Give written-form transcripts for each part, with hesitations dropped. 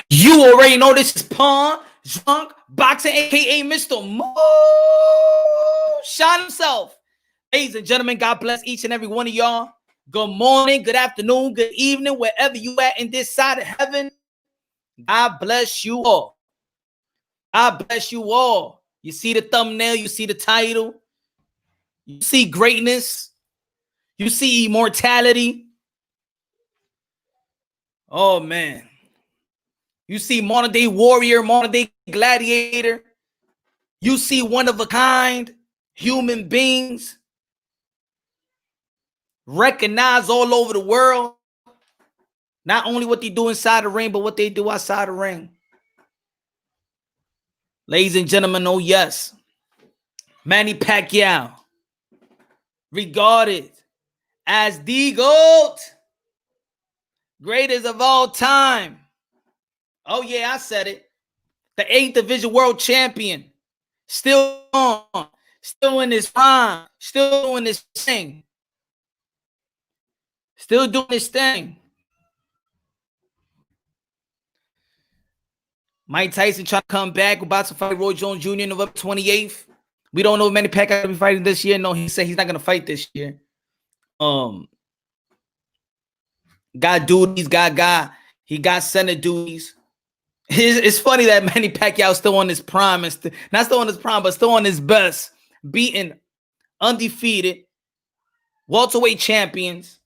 You already know this is Pawn Drunk Boxing, aka Mr. Mo Shot himself. Ladies and gentlemen, God bless each and every one of y'all. Good morning, good afternoon, good evening, wherever you at in this side of heaven. God bless you all. God bless you all. You see the thumbnail, you see the title, you see greatness, you see immortality. Oh man. You see modern day warrior, modern day gladiator. You see one of a kind human beings recognized all over the world. Not only what they do inside the ring, but what they do outside the ring. Ladies and gentlemen, oh yes. Manny Pacquiao, regarded as the GOAT, greatest of all time. Oh yeah, I said it. The 8th Division World Champion. Still on. Still in his prime. Still doing his thing. Still doing his thing. Mike Tyson trying to come back. About to fight Roy Jones Jr. November 28th. We don't know if Manny Pacquiao will be fighting this year. No, he said he's not going to fight this year. Got duties, he got Senate duties. It's funny that Manny Pacquiao is still on his prime, and not still on his prime, but still on his best, beating undefeated welterweight champions,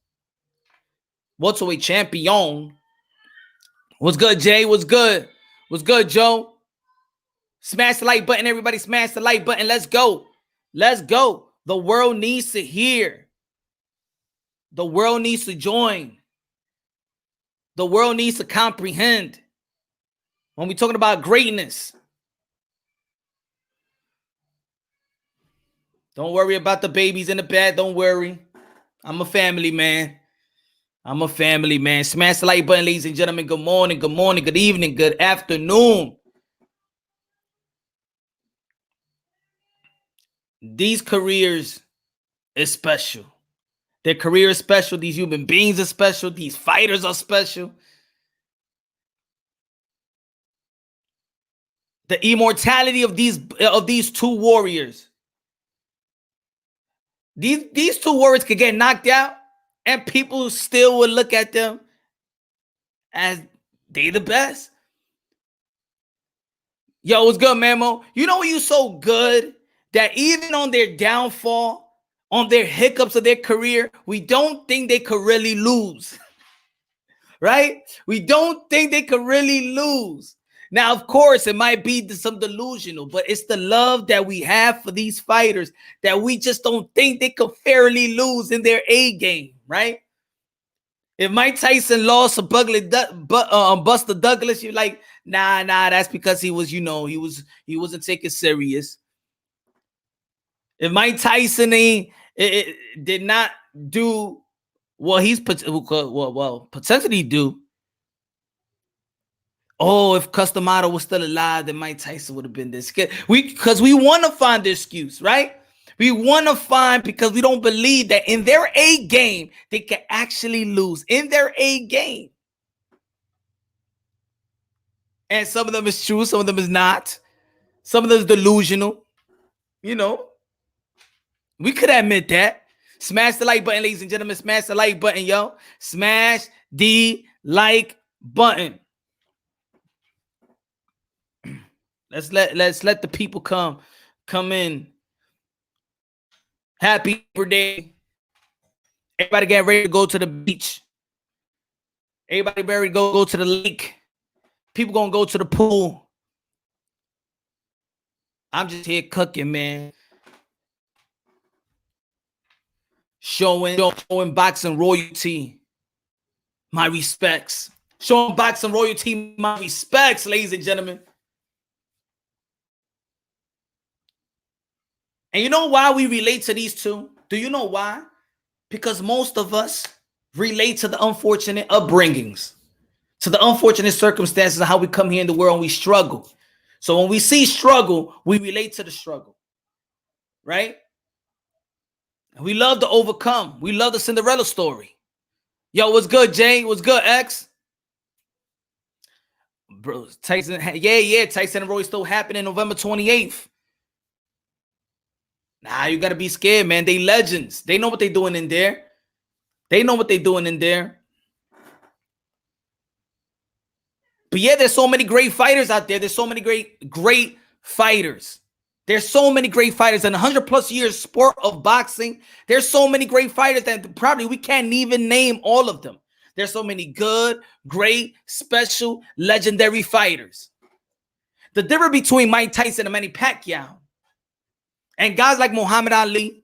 welterweight champion. What's good, Jay? What's good? What's good, Joe? Smash the like button, everybody. Smash the like button. Let's go. Let's go. The world needs to hear. The world needs to join. The world needs to comprehend. When we're talking about greatness, don't worry about the babies in the bed. Don't worry. I'm a family man. I'm a family man. Smash the like button, ladies and gentlemen. Good morning, good evening, good afternoon. These careers is special. Their career is special. These human beings are special. These fighters are special. The immortality of these two warriors. These two warriors could get knocked out, and people still would look at them as they the best. Yo, what's good, Mamo? You know you so good that even on their downfall, on their hiccups of their career, we don't think they could really lose. Right? We don't think they could really lose. Now, of course, it might be some delusional, but it's the love that we have for these fighters that we just don't think they could fairly lose in their A game, right? If Mike Tyson lost to Buster Douglas, you're like, nah, that's because he was, he wasn't taking serious. If Mike Tyson did not do what he's potentially do. Oh, if Customato was still alive, then Mike Tyson would have been this. Because we want to find the excuse, right? We want to find because we don't believe that in their A game, they can actually lose. In their A game. And some of them is true, some of them is not. Some of them is delusional. We could admit that. Smash the like button, ladies and gentlemen. Smash the like button, yo. Smash the like button. Let's let the people come in. Happy birthday. Everybody get ready to go to the beach. Everybody ready to go to the lake. People gonna go to the pool. I'm just here cooking, man. Showing boxing royalty my respects. Showing boxing royalty my respects, ladies and gentlemen. And you know why we relate to these two? Do you know why? Because most of us relate to the unfortunate upbringings, to the unfortunate circumstances of how we come here in the world and we struggle. So when we see struggle, we relate to the struggle, right? We love to overcome. We love the Cinderella story. Yo, what's good, Jay? What's good, X? Bro, Tyson, Tyson and Roy still happening November 28th. Nah, you gotta be scared, man. They legends. They know what they're doing in there. They know what they're doing in there. But yeah, there's so many great fighters out there. There's so many great fighters. There's so many great fighters in 100+ years sport of boxing. There's so many great fighters that probably we can't even name all of them. There's so many good, great, special, legendary fighters. The difference between Mike Tyson and Manny Pacquiao and guys like Muhammad Ali.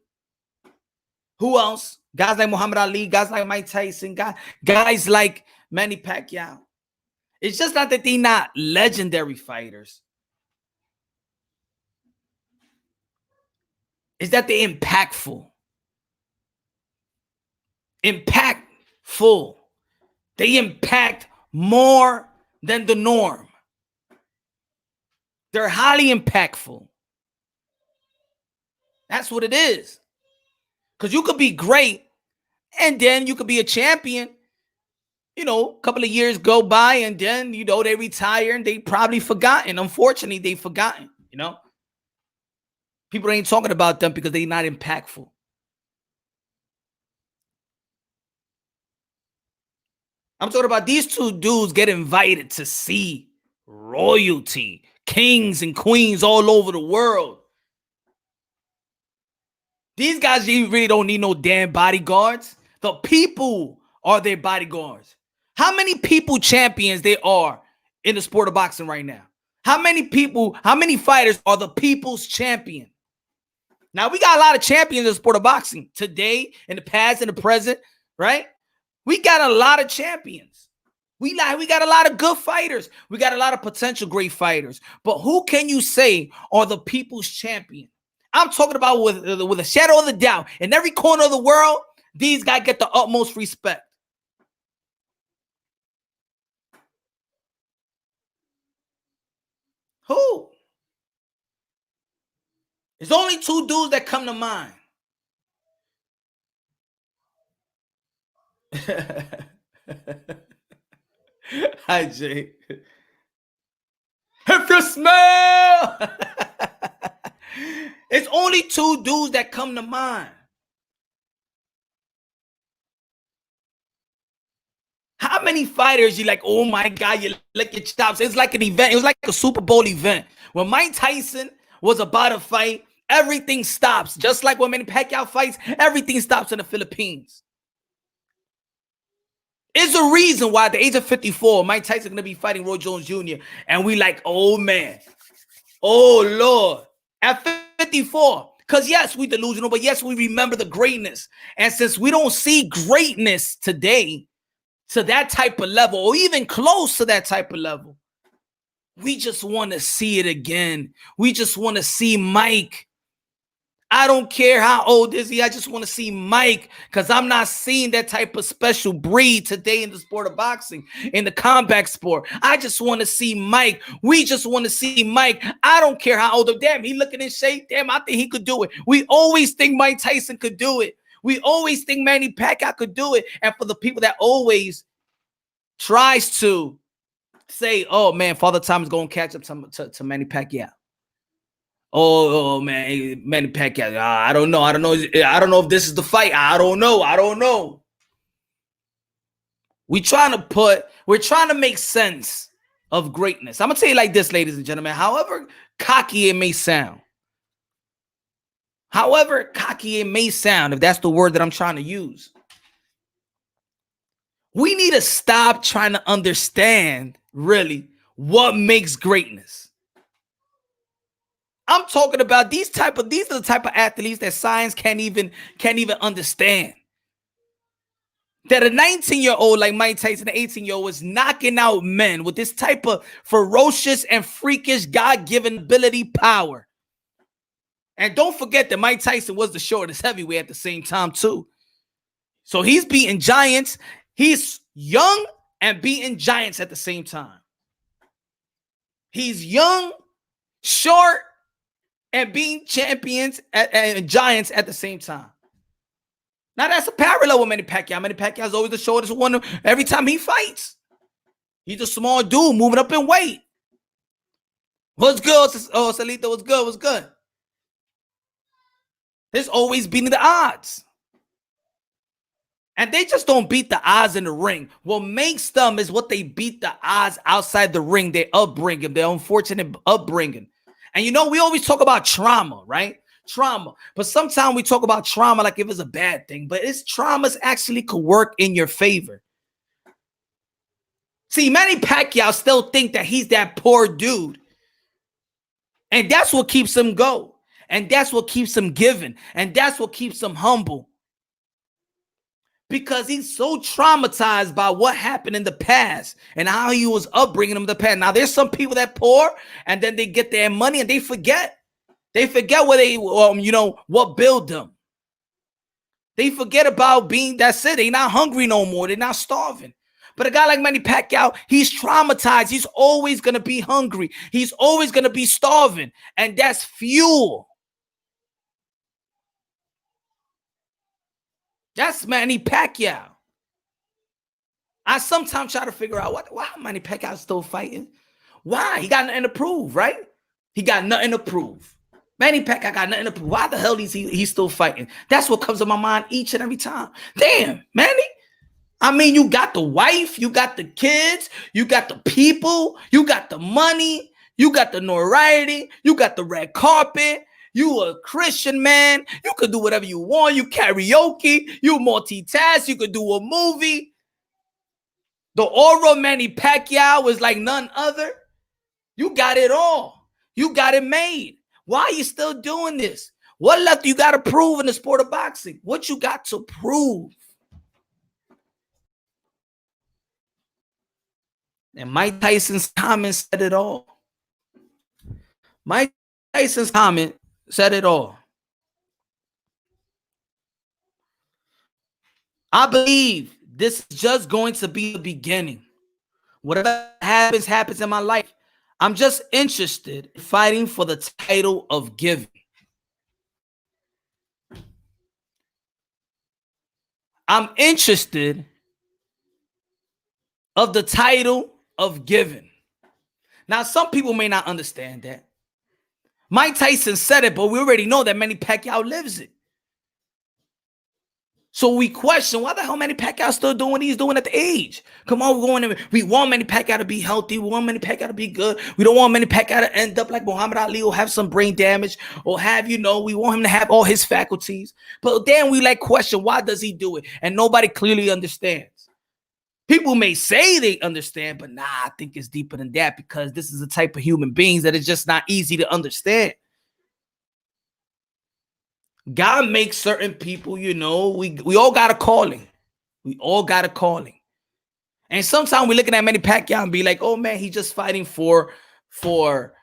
Who else? Guys like Muhammad Ali, guys like Mike Tyson, guys like Manny Pacquiao. It's just not that they're not legendary fighters. It's that they're impactful. Impactful. They impact more than the norm. They're highly impactful. That's what it is. Because you could be great and then you could be a champion. You know, a couple of years go by and then, you know, they retire and they probably forgotten. Unfortunately, they've forgotten, you know. People ain't talking about them because they're not impactful. I'm talking about these two dudes get invited to see royalty, kings and queens all over the world. These guys really don't need no damn bodyguards. The people are their bodyguards. How many people champions there are in the sport of boxing right now? How many fighters are the people's champion? Now, we got a lot of champions in the sport of boxing today, in the past, in the present, right? We got a lot of champions. We got a lot of good fighters. We got a lot of potential great fighters. But who can you say are the people's champion? I'm talking about with a shadow of the doubt. In every corner of the world, these guys get the utmost respect. Who? There's only two dudes that come to mind. Hi, Jay. If you smell, it's only two dudes that come to mind. How many fighters you like, oh my God, you lick your chops? It's like an event. It was like a Super Bowl event. When Mike Tyson was about to fight, everything stops. Just like when Manny Pacquiao fights, everything stops in the Philippines. There's a reason why at the age of 54, Mike Tyson going to be fighting Roy Jones Jr. And we like, oh man, oh Lord. At 54, because yes, we delusional, but yes, we remember the greatness. And since we don't see greatness today to that type of level, or even close to that type of level, we just want to see it again. We just want to see Mike. I don't care how old is he. I just want to see Mike, because I'm not seeing that type of special breed today in the sport of boxing, in the combat sport. I just want to see Mike. We just want to see Mike. I don't care how old. Damn, he looking in shape. Damn, I think he could do it. We always think Mike Tyson could do it. We always think Manny Pacquiao could do it. And for the people that always tries to say, oh man, Father Time is going to catch up to Manny Pacquiao. Oh man, Manny Pacquiao. I don't know. I don't know if this is the fight. I don't know. We're trying to make sense of greatness. I'm gonna tell you like this, ladies and gentlemen. However cocky it may sound, if that's the word that I'm trying to use, we need to stop trying to understand really what makes greatness. I'm talking about these are the type of athletes that science can't even understand. That a 19-year-old like Mike Tyson, an 18-year-old, is knocking out men with this type of ferocious and freakish God-given ability power. And don't forget that Mike Tyson was the shortest heavyweight at the same time too. So he's beating giants. He's young and beating giants at the same time. He's young, short, and being champions and giants at the same time. Now that's a parallel with Manny Pacquiao. Manny Pacquiao is always the shortest one every time he fights. He's a small dude moving up in weight. What's good? Oh, Salito, what's good? What's good? There's always beating the odds. And they just don't beat the odds in the ring. What makes them is what they beat the odds outside the ring, their upbringing, their unfortunate upbringing. And you know, we always talk about trauma, right? Trauma. But sometimes we talk about trauma like if it's a bad thing. But it's traumas actually could work in your favor. See, Manny Pacquiao still think that he's that poor dude. And that's what keeps him go. And that's what keeps him giving. And that's what keeps him humble. Because he's so traumatized by what happened in the past and how he was upbringing him in the past. Now, there's some people that poor and then they get their money and they forget. They forget what they, what built them. They forget about being, that's it. They're not hungry no more. They're not starving. But a guy like Manny Pacquiao, he's traumatized. He's always going to be hungry. He's always going to be starving. And that's fuel. That's Manny Pacquiao. I sometimes try to figure out why Manny Pacquiao is still fighting. Why? He got nothing to prove, right? He got nothing to prove. Manny Pacquiao got nothing to prove. Why the hell is he still fighting? That's what comes to my mind each and every time. Damn, Manny. I mean, you got the wife, you got the kids, you got the people, you got the money, you got the notoriety, you got the red carpet. You a Christian man. You could do whatever you want. You karaoke. You multitask. You could do a movie. The aura of Manny Pacquiao was like none other. You got it all. You got it made. Why are you still doing this? What left you got to prove in the sport of boxing? What you got to prove? And Mike Tyson's comment said it all. Mike Tyson's comment said it all. I believe this is just going to be the beginning. Whatever happens in my life. I'm just interested in fighting for the title of giving. I'm interested of the title of giving. Now, some people may not understand that. Mike Tyson said it, but we already know that Manny Pacquiao lives it. So we question, why the hell Manny Pacquiao still doing what he's doing at the age? Come on, we want Manny Pacquiao to be healthy. We want Manny Pacquiao to be good. We don't want Manny Pacquiao to end up like Muhammad Ali or have some brain damage or have, we want him to have all his faculties. But then we question, why does he do it? And nobody clearly understands. People may say they understand, but I think it's deeper than that because this is a type of human beings that is just not easy to understand. God makes certain people, we all got a calling. We all got a calling. And sometimes we're looking at Manny Pacquiao and be like, oh man, he's just fighting for our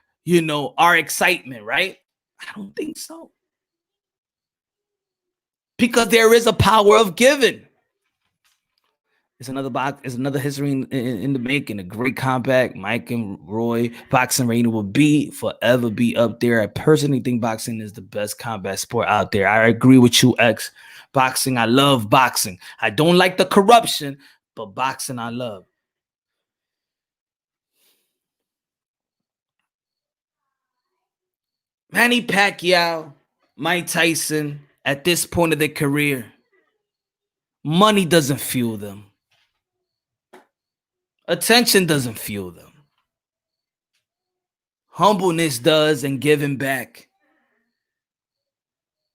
excitement, right? I don't think so. Because there is a power of giving. It's another history in the making. A great comeback. Mike and Roy boxing rating will forever be up there. I personally think boxing is the best combat sport out there. I agree with you, X. Boxing, I love boxing. I don't like the corruption, but boxing I love. Manny Pacquiao, Mike Tyson, at this point of their career, money doesn't fuel them. Attention doesn't fuel them. Humbleness does, and giving back.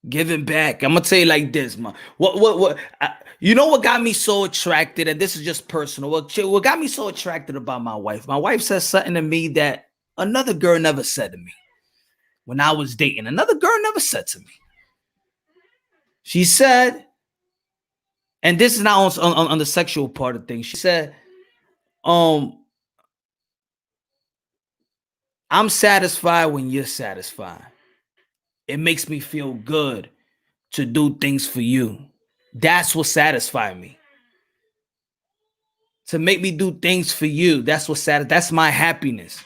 Giving back. I'm gonna tell you like this, man. What got me so attracted, and this is just personal. What got me so attracted about my wife? My wife said something to me that another girl never said to me when I was dating. Another girl never said to me. She said, and this is not on the sexual part of things. She said, I'm satisfied when you're satisfied. It makes me feel good to do things for you. That's what satisfies me. To make me do things for you. That's my happiness.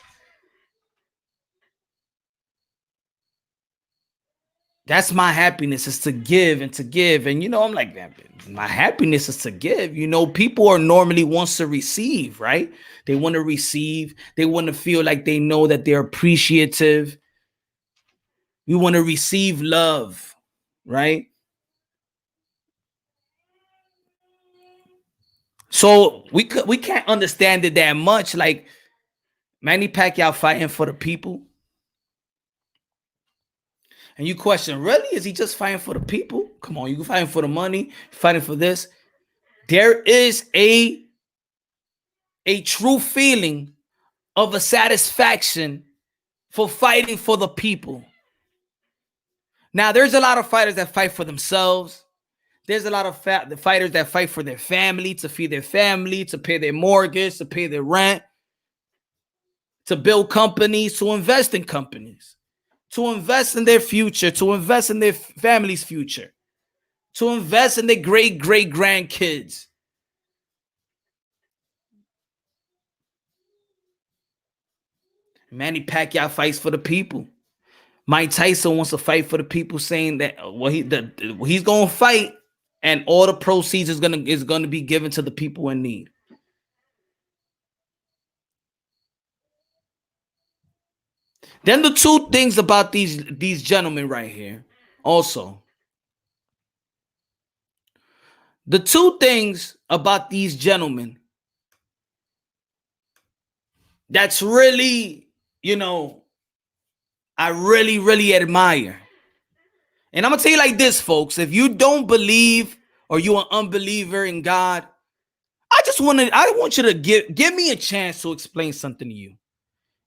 That's my happiness, is to give and to give. And I'm like, man, my happiness is to give. People are normally wants to receive, right? They want to receive. They want to feel like they know that they're appreciative. We want to receive love, right? So we can't understand it that much. Like Manny Pacquiao fighting for the people. And you question, really? Is he just fighting for the people? Come on, you fighting for the money, fighting for this. There is a true feeling of a satisfaction for fighting for the people. Now, there's a lot of fighters that fight for themselves. There's a lot of the fighters that fight for their family, to feed their family, to pay their mortgage, to pay their rent, to build companies, to invest in companies, to invest in their future, to invest in their family's future, to invest in their great grandkids. Manny Pacquiao fights for the people. Mike Tyson wants to fight for the people, saying that he's going to fight, and all the proceeds is going to be given to the people in need. Then the two things about these gentlemen right here, also. The two things about these gentlemen that's really, I really admire. And I'm going to tell you like this, folks. If you don't believe, or you're an unbeliever in God, I want you to give me a chance to explain something to you.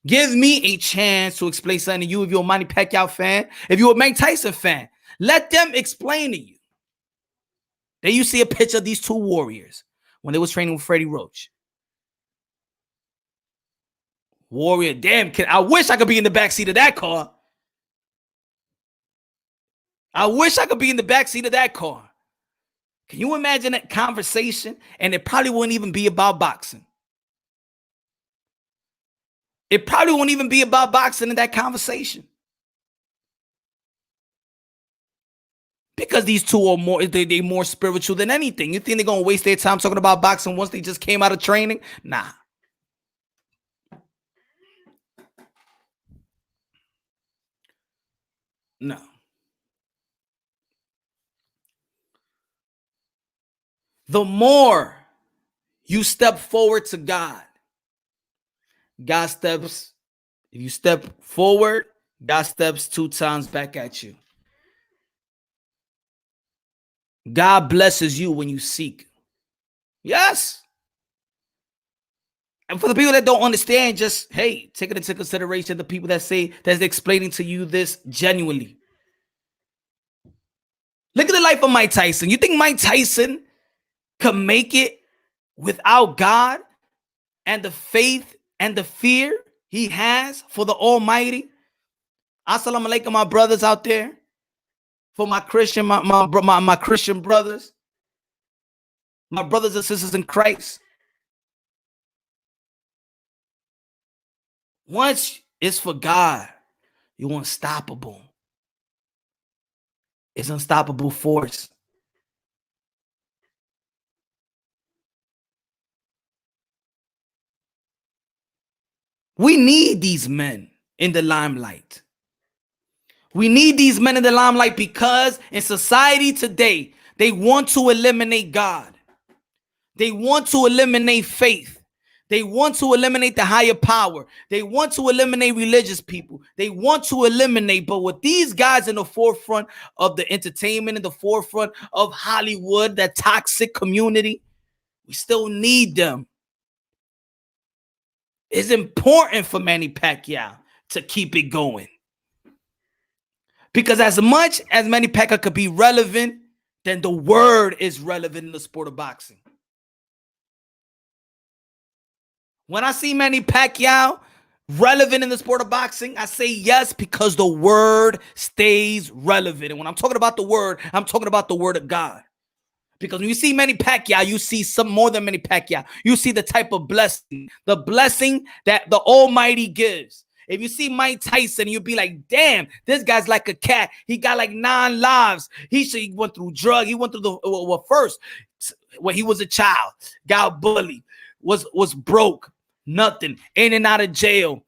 Give me a chance to explain something to you. If you're a Manny Pacquiao fan, if you're a Mike Tyson fan, let them explain to you. Then you see a picture of these two warriors when they was training with Freddie Roach. Warrior, damn, I wish I could be in the backseat of that car. I wish I could be in the backseat of that car. Can you imagine that conversation? And it probably wouldn't even be about boxing. It probably won't even be about boxing in that conversation. Because these two are they're more spiritual than anything. You think they're going to waste their time talking about boxing once they just came out of training? Nah. No. The more you step forward to God, if you step forward, God steps 2 times back at you. God blesses you when you seek. Yes. And for the people that don't understand, just, hey, take it into consideration, the people that say, that's explaining to you this genuinely. Look at the life of Mike Tyson. You think Mike Tyson could make it without God and the faith and the fear he has for the Almighty? Assalamu alaikum, my brothers out there. For my Christian, my Christian brothers, my brothers and sisters in Christ. Once it's for God, you're unstoppable. It's unstoppable force. We need these men in the limelight. We need these men in the limelight because in society today, they want to eliminate God. They want to eliminate faith. They want to eliminate the higher power. They want to eliminate religious people. They want to eliminate, but with these guys in the forefront of the entertainment, in the forefront of Hollywood, that toxic community, we still need them. It's important for Manny Pacquiao to keep it going. Because as much as Manny Pacquiao could be relevant, then the word is relevant in the sport of boxing. When I see Manny Pacquiao relevant in the sport of boxing, I say yes, because the word stays relevant. And when I'm talking about the word, I'm talking about the word of God. Because when you see Manny Pacquiao, you see some more than Manny Pacquiao. You see the type of blessing, the blessing that the Almighty gives. If you see Mike Tyson, you'll be like, damn, this guy's like a cat. He got like 9 lives. He went through drug. He went through the first when he was a child, got bullied, was broke, nothing, in and out of jail.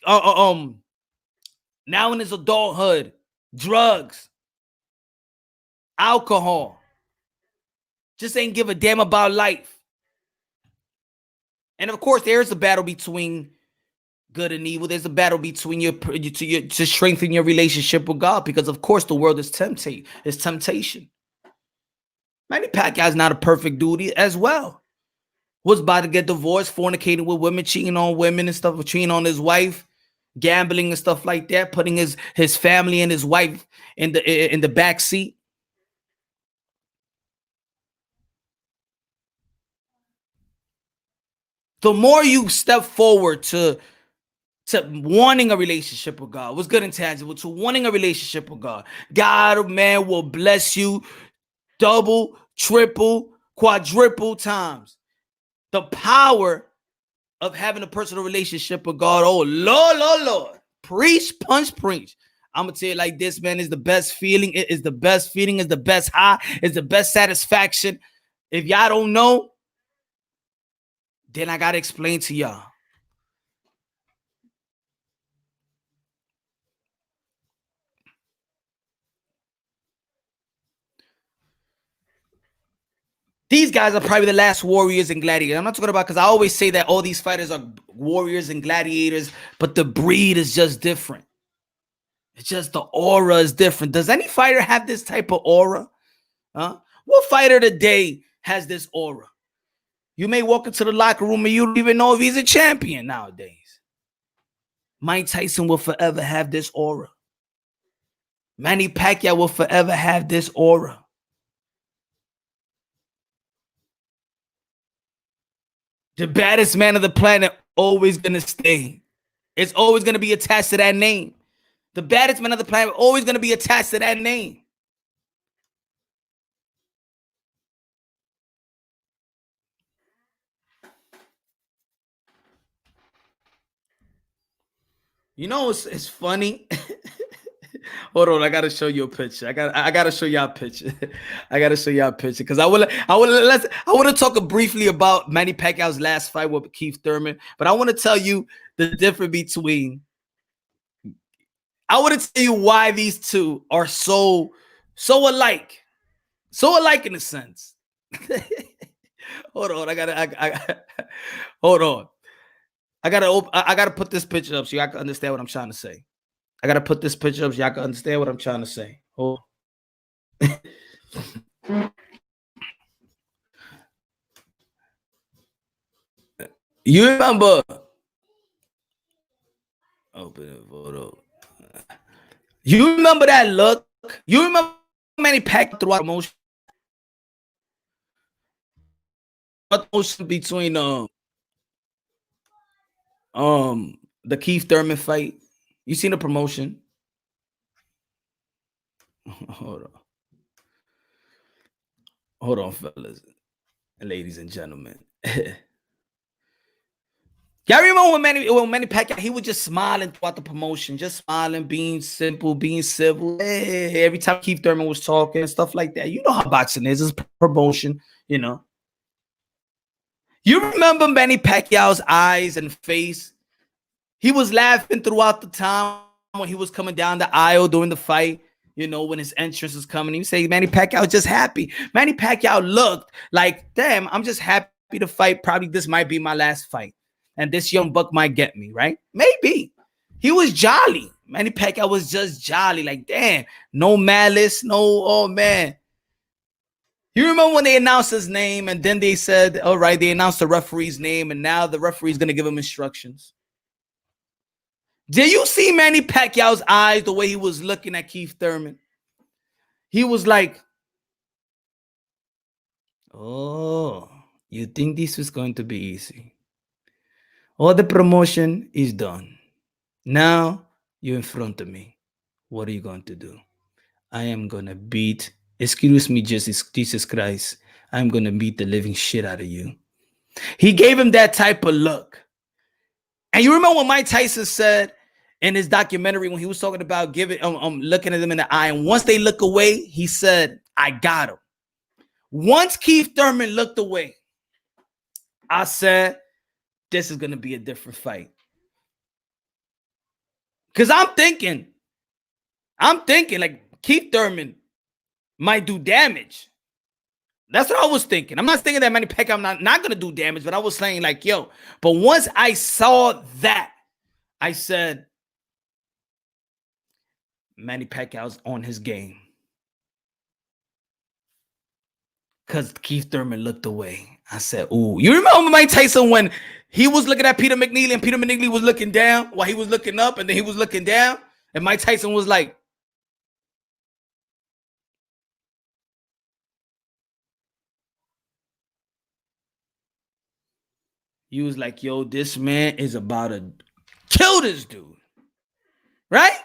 Now in his adulthood, drugs, alcohol, just ain't give a damn about life. And of course, there's a battle between good and evil. There's a battle between to strengthen your relationship with God, because of course the world is temptation. Manny Pacquiao is not a perfect dude as well. Was about to get divorced, fornicating with women, cheating on women and stuff, cheating on his wife, gambling and stuff like that, putting his family and his wife in the back seat. The more you step forward to wanting a relationship with God, what's good and tangible, to wanting a relationship with God, God, man, will bless you double, triple, quadruple times. The power of having a personal relationship with God. Oh, Lord. Preach, punch, preach. I'm going to tell you like this, man, is the best feeling. It is the best feeling. It's the best high. It's the best satisfaction. If y'all don't know, then I got to explain to y'all. These guys are probably the last warriors and gladiators. I'm not talking about, because I always say that all these fighters are warriors and gladiators, but the breed is just different. It's just the aura is different. Does any fighter have this type of aura? Huh? What fighter today has this aura? You may walk into the locker room and you don't even know if he's a champion nowadays. Mike Tyson will forever have this aura. Manny Pacquiao will forever have this aura. The baddest man of the planet always going to stay. It's always going to be attached to that name. The baddest man of the planet always going to be attached to that name. You know, it's funny. Hold on, I gotta show you a picture. I gotta show y'all a picture. I gotta show y'all a picture, because I want to talk briefly about Manny Pacquiao's last fight with Keith Thurman, but I want to tell you the difference between. I want to tell you why these two are so alike, in a sense. Hold on, hold on. I gotta put this picture up so y'all can understand what I'm trying to say. I gotta put this picture up so y'all can understand what I'm trying to say. Hold on. You remember? Open the photo. You remember that look? You remember Manny Pacquiao throughout the motion between the Keith Thurman fight? You seen the promotion? Hold on, fellas and ladies and gentlemen. Y'all remember when Manny Pacquiao, he was just smiling throughout the promotion, just smiling, being simple, being civil. Hey, every time Keith Thurman was talking and stuff like that. You know how boxing is. It's promotion, you know. You remember Manny Pacquiao's eyes and face? He was laughing throughout the time when he was coming down the aisle during the fight. You know, when his entrance was coming, he say Manny Pacquiao just happy. Manny Pacquiao looked like, damn, I'm just happy to fight. Probably this might be my last fight, and this young buck might get me, right? Maybe. He was jolly. Manny Pacquiao was just jolly, like, damn, no malice, no, oh man. You remember when they announced his name, and then they said, all right, they announced the referee's name, and now the referee's going to give him instructions. Did you see Manny Pacquiao's eyes, the way he was looking at Keith Thurman? He was like, oh, you think this was going to be easy? All the promotion is done. Now you're in front of me. What are you going to do? I am going to beat, excuse me, Jesus Christ, I'm going to beat the living shit out of you. He gave him that type of look. And you remember what Mike Tyson said in his documentary when he was talking about looking at them in the eye, and once they look away, he said, "I got him." Once Keith Thurman looked away, I said, "This is gonna be a different fight." Because I'm thinking like Keith Thurman might do damage. That's what I was thinking. I'm not thinking that Manny Pacquiao not going to do damage, but I was saying like, yo. But once I saw that, I said, Manny Pacquiao's on his game. Because Keith Thurman looked away. I said, ooh. You remember Mike Tyson when he was looking at Peter McNeely and Peter McNeely was looking down while he was looking up and then he was looking down? And Mike Tyson was like, he was like, yo, this man is about to kill this dude. Right?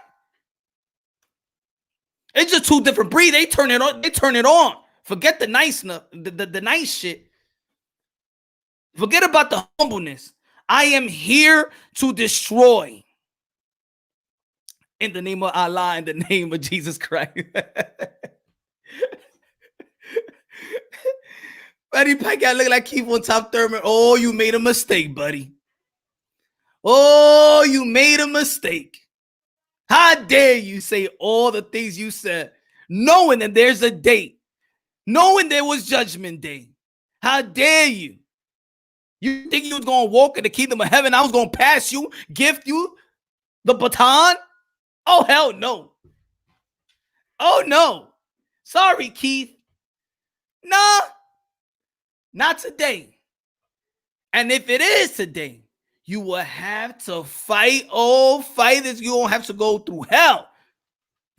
It's just two different breeds. They turn it on. They turn it on. Forget the nice stuff, the nice shit. Forget about the humbleness. I am here to destroy. In the name of Allah, in the name of Jesus Christ. Manny Pacquiao look like Keith on top Thurman. Oh, you made a mistake, buddy. Oh, you made a mistake. How dare you say all the things you said, knowing that there's a date, knowing there was Judgment Day. How dare you? You think you was going to walk in the kingdom of heaven? I was going to pass you, gift you the baton? Oh, hell no. Oh, no. Sorry, Keith. Nah, not today. And if it is today, you will have to fight. Oh, fighters, you don't have to go through hell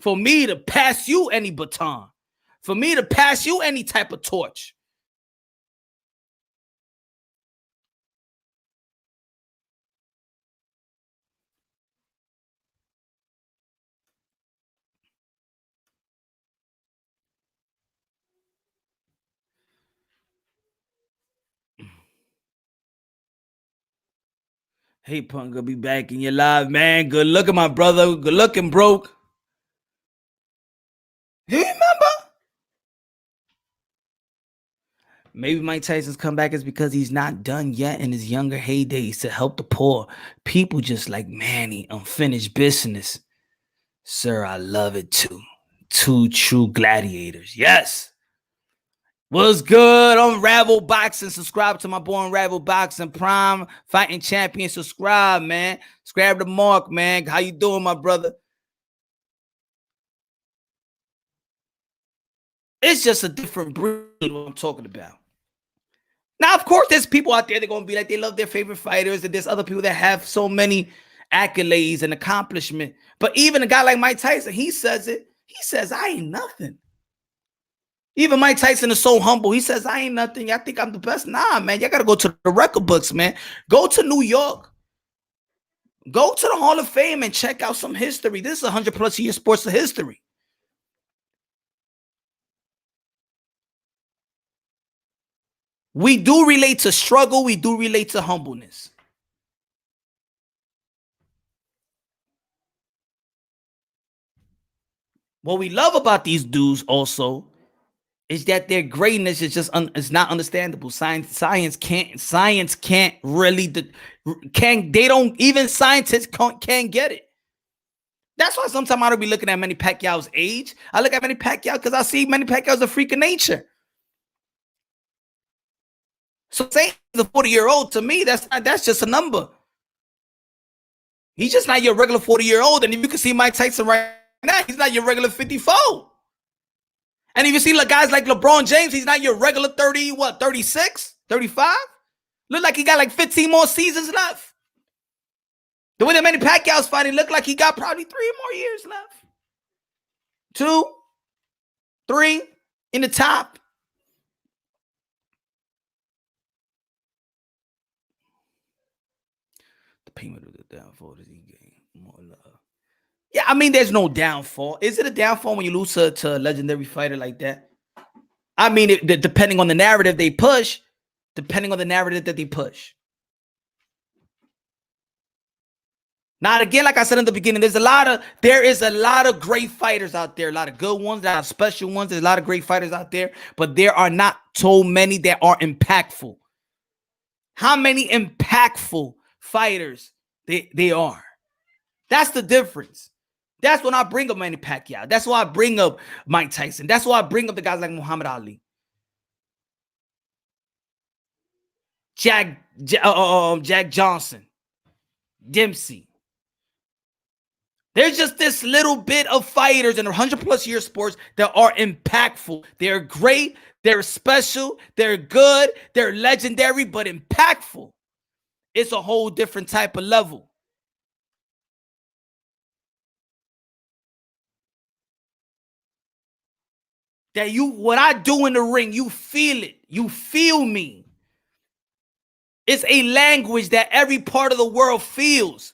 for me to pass you any baton, for me to pass you any type of torch. Hey, Punk, gonna be back in your live, man. Good looking, my brother. Good looking, broke. You remember? Maybe Mike Tyson's comeback is because he's not done yet in his younger heydays to help the poor. People just like Manny, unfinished business. Sir, I love it too. Two true gladiators. Yes. What's good? I'm Ravel Boxing. Subscribe to my boy on Ravel Boxing. Prime Fighting Champion. Subscribe, man. Subscribe to Mark, man. How you doing, my brother? It's just a different breed what I'm talking about. Now, of course, there's people out there that are going to be like, they love their favorite fighters, and there's other people that have so many accolades and accomplishment. But even a guy like Mike Tyson, he says it. He says, I ain't nothing. Even Mike Tyson is so humble. He says, I ain't nothing. Y'all think I'm the best? Nah, man. Y'all got to go to the record books, man. Go to New York. Go to the Hall of Fame and check out some history. This is 100+ year sports of history. We do relate to struggle. We do relate to humbleness. What we love about these dudes also is that their greatness is just it's not understandable. Science can't really they don't even scientists can't get it. That's why sometimes I don't be looking at Manny Pacquiao's age. I look at Manny Pacquiao because I see Manny Pacquiao's a freak of nature. So saying he's a 40-year-old, to me, that's just a number. He's just not your regular 40-year-old. And if you can see Mike Tyson right now, he's not your regular 54. And if you see guys like LeBron James, he's not your regular 36, 35? Look like he got like 15 more seasons left. The way that Manny Pacquiao's fighting looked like he got probably 3 more years left. 2, 3 in the top. The payment of the downfall is he gained more love. Yeah, I mean, there's no downfall. Is it a downfall when you lose to a legendary fighter like that? I mean, depending on the narrative they push, depending on the narrative that they push. Now, again, like I said in the beginning, there is a lot of great fighters out there, a lot of good ones, a lot of special ones. There's a lot of great fighters out there, but there are not so many that are impactful. How many impactful fighters they are? That's the difference. That's when I bring up Manny Pacquiao. That's why I bring up Mike Tyson. That's why I bring up the guys like Muhammad Ali, Jack Johnson, Dempsey. There's just this little bit of fighters in 100+ year sports that are impactful. They're great. They're special. They're good. They're legendary, but impactful. It's a whole different type of level. That what I do in the ring, you feel it. You feel me. It's a language that every part of the world feels.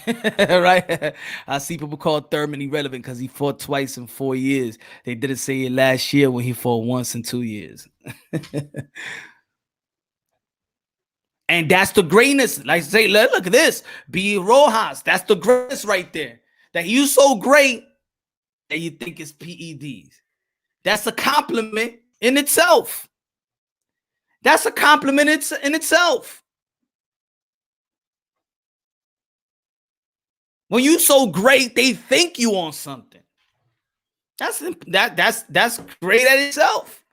Right? I see people call Thurman irrelevant because he fought twice in 4 years. They didn't say it last year when he fought once in 2 years. And that's the greatness. Like say, look at this. B. Rojas. That's the greatness right there. That he's so great that you think it's PEDs. That's a compliment in itself. That's a compliment in itself. When you so great, they think you on something. That's great at itself.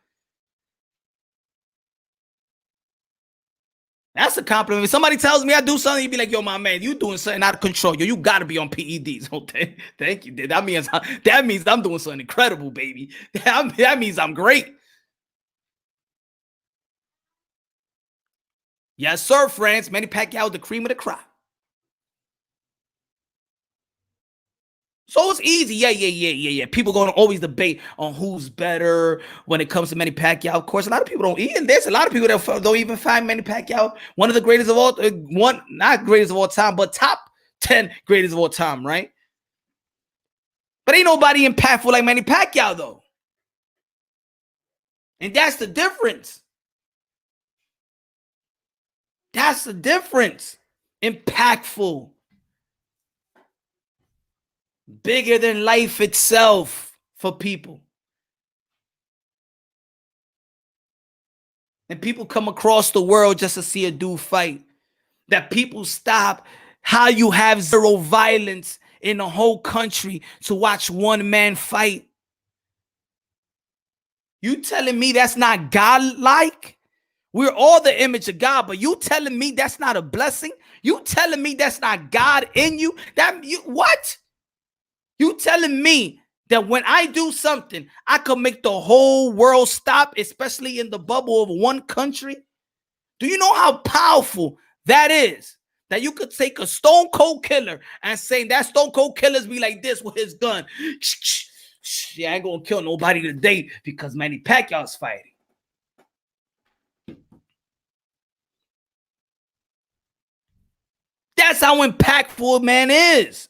That's a compliment. If somebody tells me I do something, you be like, yo, my man, you doing something out of control. Yo, you got to be on PEDs. Okay, thank you. That means I'm doing something incredible, baby. That means I'm great. Yes, sir, friends. Manny Pacquiao, the cream of the crop. So it's easy. Yeah. People going to always debate on who's better when it comes to Manny Pacquiao. Of course, a lot of people don't even. There's a lot of people that don't even find Manny Pacquiao one of the greatest of all. Not greatest of all time, but top 10 greatest of all time, right? But ain't nobody impactful like Manny Pacquiao though, and that's the difference. That's the difference. Impactful. Bigger than life itself for people. And people come across the world just to see a dude fight. That people stop how you have zero violence in the whole country to watch one man fight. You telling me that's not God-like? We're all the image of God, but you telling me that's not a blessing? You telling me that's not God in you? What? You telling me that when I do something, I could make the whole world stop, especially in the bubble of one country? Do you know how powerful that is? That you could take a stone cold killer and say that stone cold killers be like this with his gun. Yeah, I ain't gonna kill nobody today because Manny Pacquiao's fighting. That's how impactful a man is.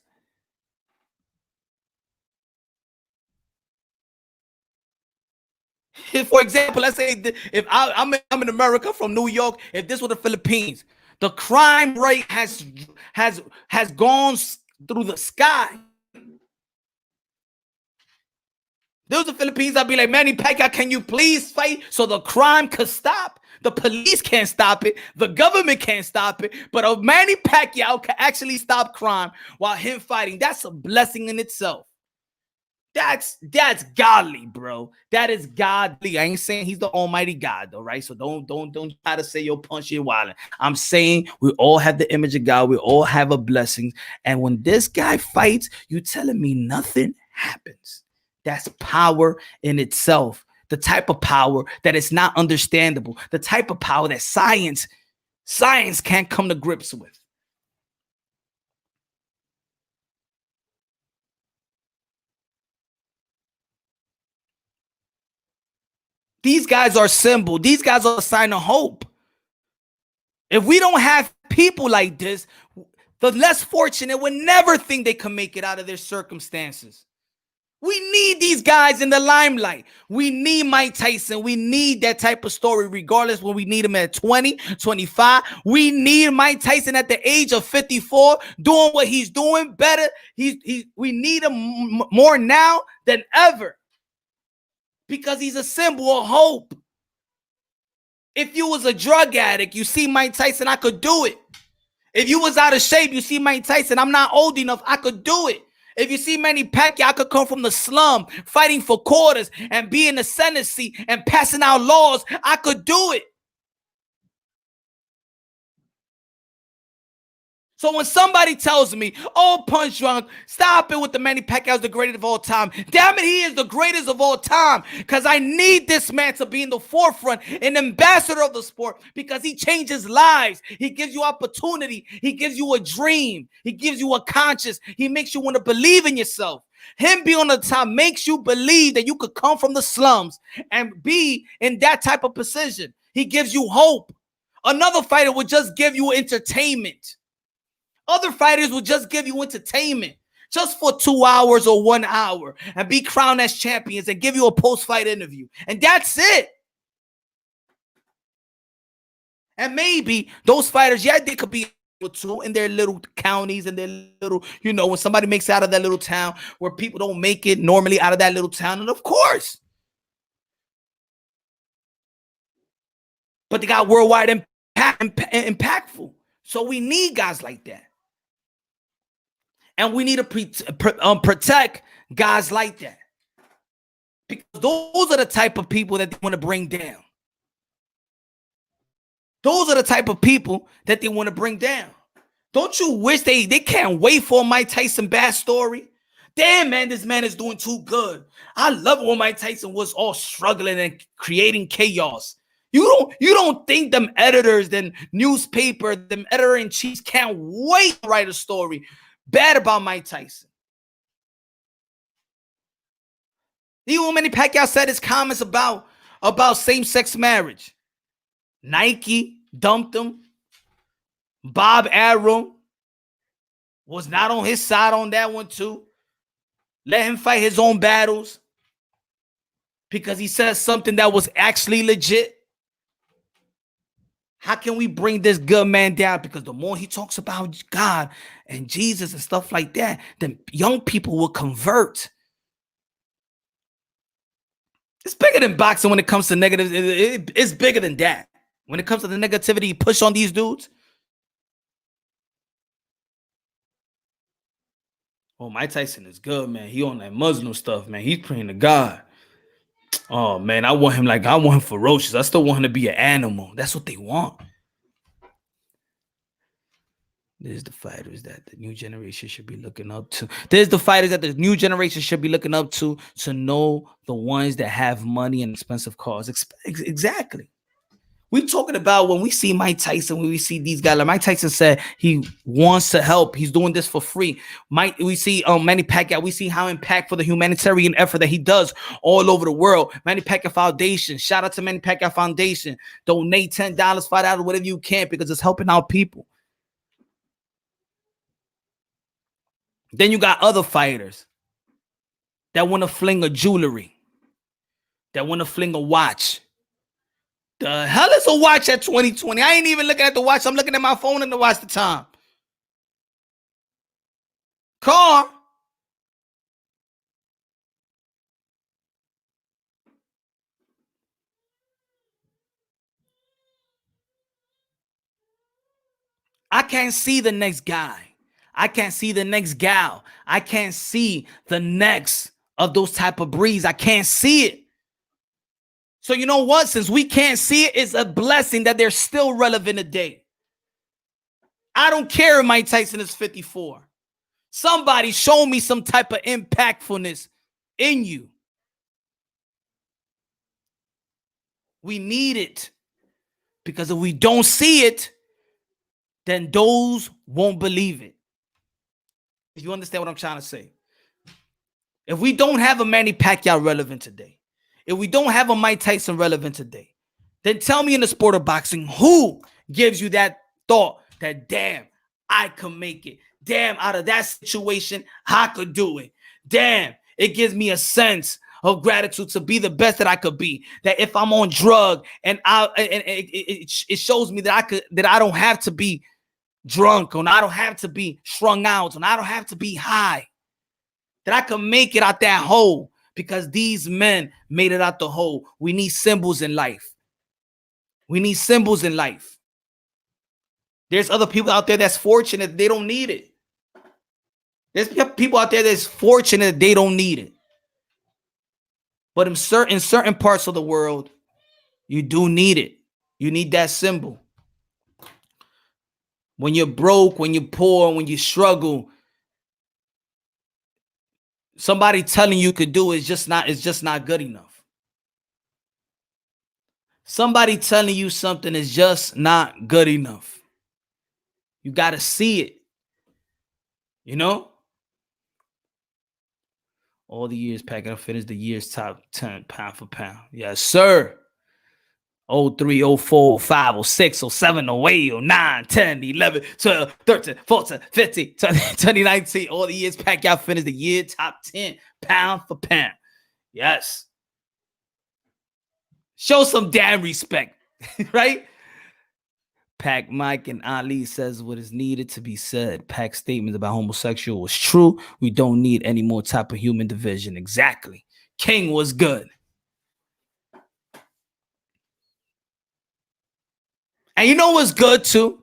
For example, let's say if I'm in America from New York, if this were the Philippines, the crime rate has gone through the sky. There was the Philippines, I'd be like, Manny Pacquiao, can you please fight so the crime could stop? The police can't stop it. The government can't stop it. But a Manny Pacquiao can actually stop crime while him fighting. That's a blessing in itself. That's godly, bro. That is godly. I ain't saying he's the almighty God, though, right? So don't try to say you're punching wild. I'm saying we all have the image of God. We all have a blessing. And when this guy fights, you telling me nothing happens. That's power in itself. The type of power that is not understandable. The type of power that science can't come to grips with. These guys are symbol. These guys are a sign of hope. If we don't have people like this, the less fortunate would never think they can make it out of their circumstances. We need these guys in the limelight. We need Mike Tyson. We need that type of story, regardless when we need him at 20, 25. We need Mike Tyson at the age of 54, doing what he's doing better. We need him more now than ever because he's a symbol of hope. If you was a drug addict, you see Mike Tyson, I could do it. If you was out of shape, you see Mike Tyson, I'm not old enough, I could do it. If you see Manny Pacquiao, I could come from the slum, fighting for quarters and be in the Senate seat and passing out laws. I could do it. So when somebody tells me, oh, Punch Drunk, stop it with the Manny Pacquiao is the greatest of all time. Damn it, he is the greatest of all time because I need this man to be in the forefront, an ambassador of the sport because he changes lives. He gives you opportunity. He gives you a dream. He gives you a conscience. He makes you want to believe in yourself. Him being on the top makes you believe that you could come from the slums and be in that type of position. He gives you hope. Another fighter would just give you entertainment. Other fighters will just give you entertainment just for 2 hours or 1 hour and be crowned as champions and give you a post-fight interview. And that's it. And maybe those fighters, yeah, they could be able to in their little counties and their little, you know, when somebody makes it out of that little town where people don't make it normally out of that little town. And of course. But they got worldwide impactful. So we need guys like that. And we need to protect guys like that. Because those are the type of people that they want to bring down. Those are the type of people that they want to bring down. Don't you wish they can't wait for a Mike Tyson bad story? Damn, man, this man is doing too good. I love when Mike Tyson was all struggling and creating chaos. You don't think them editors, them newspaper, them editor-in-chiefs can't wait to write a story bad about Mike Tyson? Even when Manny Pacquiao said his comments about same-sex marriage, Nike dumped him. Bob Arum was not on his side on that one too. Let him fight his own battles because he said something that was actually legit. How can we bring this good man down? Because the more he talks about God and Jesus and stuff like that, then young people will convert. It's bigger than boxing when it comes to negative. It's bigger than that. When it comes to the negativity you push on these dudes. Oh, Mike Tyson is good, man. He on that Muslim stuff, man. He's praying to God. Oh, man, I want him ferocious. I still want him to be an animal. That's what they want. There's the fighters that the new generation should be looking up to. There's the fighters that the new generation should be looking up to know the ones that have money and expensive cars. Exactly. We're talking about when we see Mike Tyson, when we see these guys. Like Mike Tyson said he wants to help. He's doing this for free. We see Manny Pacquiao. We see how impactful the humanitarian effort that he does all over the world. Manny Pacquiao Foundation. Shout out to Manny Pacquiao Foundation. Donate $10, $5, whatever you can because it's helping out people. Then you got other fighters that want to fling a jewelry, that want to fling a watch. The hell is a watch at 2020? I ain't even looking at the watch. I'm looking at my phone and to watch the time. Car. I can't see the next guy. I can't see the next gal. I can't see the next of those type of breeds. I can't see it. So you know what? Since we can't see it, it's a blessing that they're still relevant today. I don't care if Mike Tyson is 54. Somebody show me some type of impactfulness in you. We need it. Because if we don't see it, then those won't believe it. If you understand what I'm trying to say. If we don't have a Manny Pacquiao relevant today, if we don't have a Mike Tyson relevant today, then tell me in the sport of boxing, who gives you that thought that, damn, I could make it. Damn, out of that situation, I could do it. Damn, It gives me a sense of gratitude to be the best that I could be. That if I'm on drug and it shows me that I don't have to be drunk, or I don't have to be strung out, and I don't have to be high. That I can make it out that hole because these men made it out the hole. We need symbols in life. We need symbols in life. There's other people out there that's fortunate, they don't need it. There's people out there that's fortunate, they don't need it. But in certain parts of the world, you do need it. You need that symbol. When you're broke, when you're poor, when you struggle, somebody telling you could do it is just not good enough. Somebody telling you something is just not good enough. You got to see it. You know? All the years Pacquiao finished the year's top 10 pound for pound. Yes, sir. 03, 04, 05, 06, 07, 08, 09, 10, 11, 12, 13, 14, 15, 2019. All the years Pacquiao finished the year top 10 pound for pound. Yes. Show some damn respect, right? Pac Mike and Ali says what is needed to be said. Pac's statement about homosexual was true. We don't need any more type of human division. Exactly. King was good. And you know what's good too?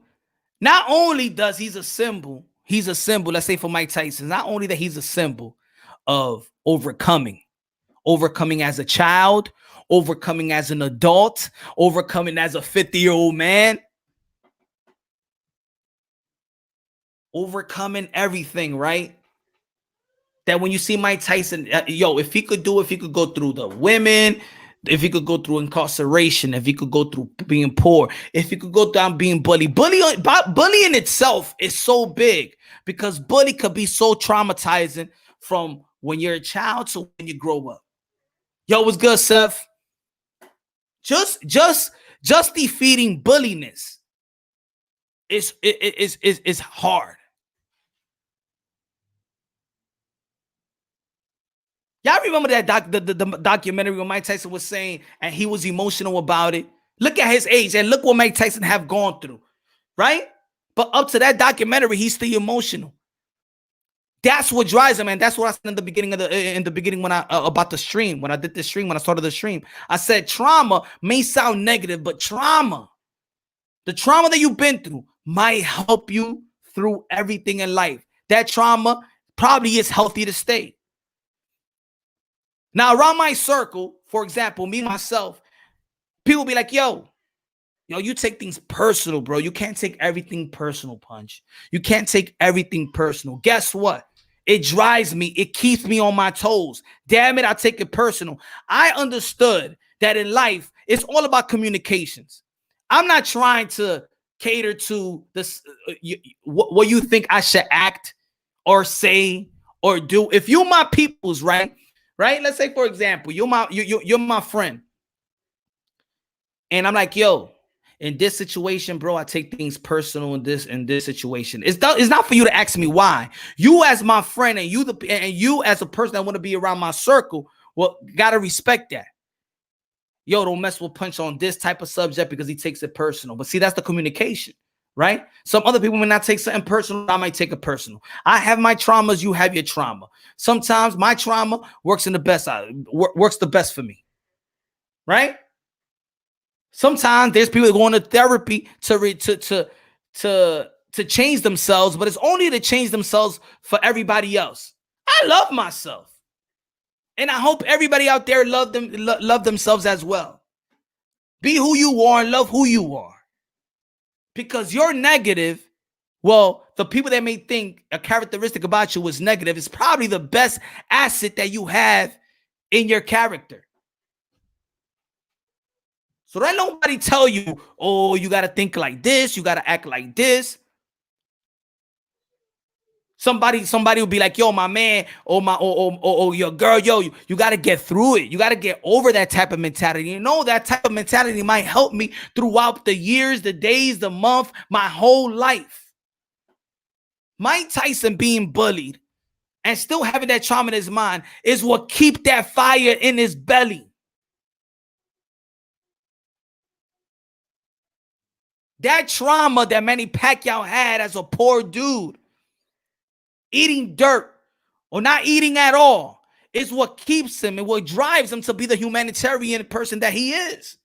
Not only does he's a symbol, let's say for Mike Tyson, not only that he's a symbol of overcoming as a child, overcoming as an adult, overcoming as a 50-year-old man, overcoming everything, right? That when you see Mike Tyson, if he could do it, if he could go through the women, if he could go through incarceration, if he could go through being poor, if he could go down being bullied. Bullying itself is so big because bully could be so traumatizing from when you're a child to when you grow up. Yo, what's good, Seth? Just defeating bulliness is hard. Y'all remember that the documentary where Mike Tyson was saying, and he was emotional about it. Look at his age and look what Mike Tyson have gone through, right? But up to that documentary, he's still emotional. That's what drives him, and that's what I said in the beginning when I about the stream, when I did the stream, when I started the stream. I said trauma may sound negative, but the trauma that you've been through might help you through everything in life. That trauma probably is healthy to stay. Now, around my circle, for example, me, myself, people be like, yo, you take things personal, bro. You can't take everything personal, Punch. You can't take everything personal. Guess what? It drives me. It keeps me on my toes. Damn it, I take it personal. I understood that in life, it's all about communications. I'm not trying to cater to this, what you think I should act or say or do. If you my peoples, right? Let's say, for example, you're my friend. And I'm like, yo, in this situation, bro, I take things personal in this situation. It's not for you to ask me why. You as my friend and you as a person that want to be around my circle, well, gotta respect that. Yo, don't mess with Punch on this type of subject because he takes it personal. But see, that's the communication, right? Some other people may not take something personal. I might take it personal. I have my traumas. You have your trauma. Sometimes my trauma works the best for me, right? Sometimes there's people that go into therapy to change themselves, but it's only to change themselves for everybody else. I love myself. And I hope everybody out there love themselves as well. Be who you are and love who you are. Because you're negative, well, the people that may think a characteristic about you is negative is probably the best asset that you have in your character. So don't nobody tell you, oh, you got to think like this, you got to act like this. Somebody will be like, yo, my man, or your girl, yo, you got to get through it. You got to get over that type of mentality. That type of mentality might help me throughout the years, the days, the month, my whole life. Mike Tyson being bullied and still having that trauma in his mind is what keep that fire in his belly. That trauma that Manny Pacquiao had as a poor dude, eating dirt or not eating at all, is what keeps him and what drives him to be the humanitarian person that he is.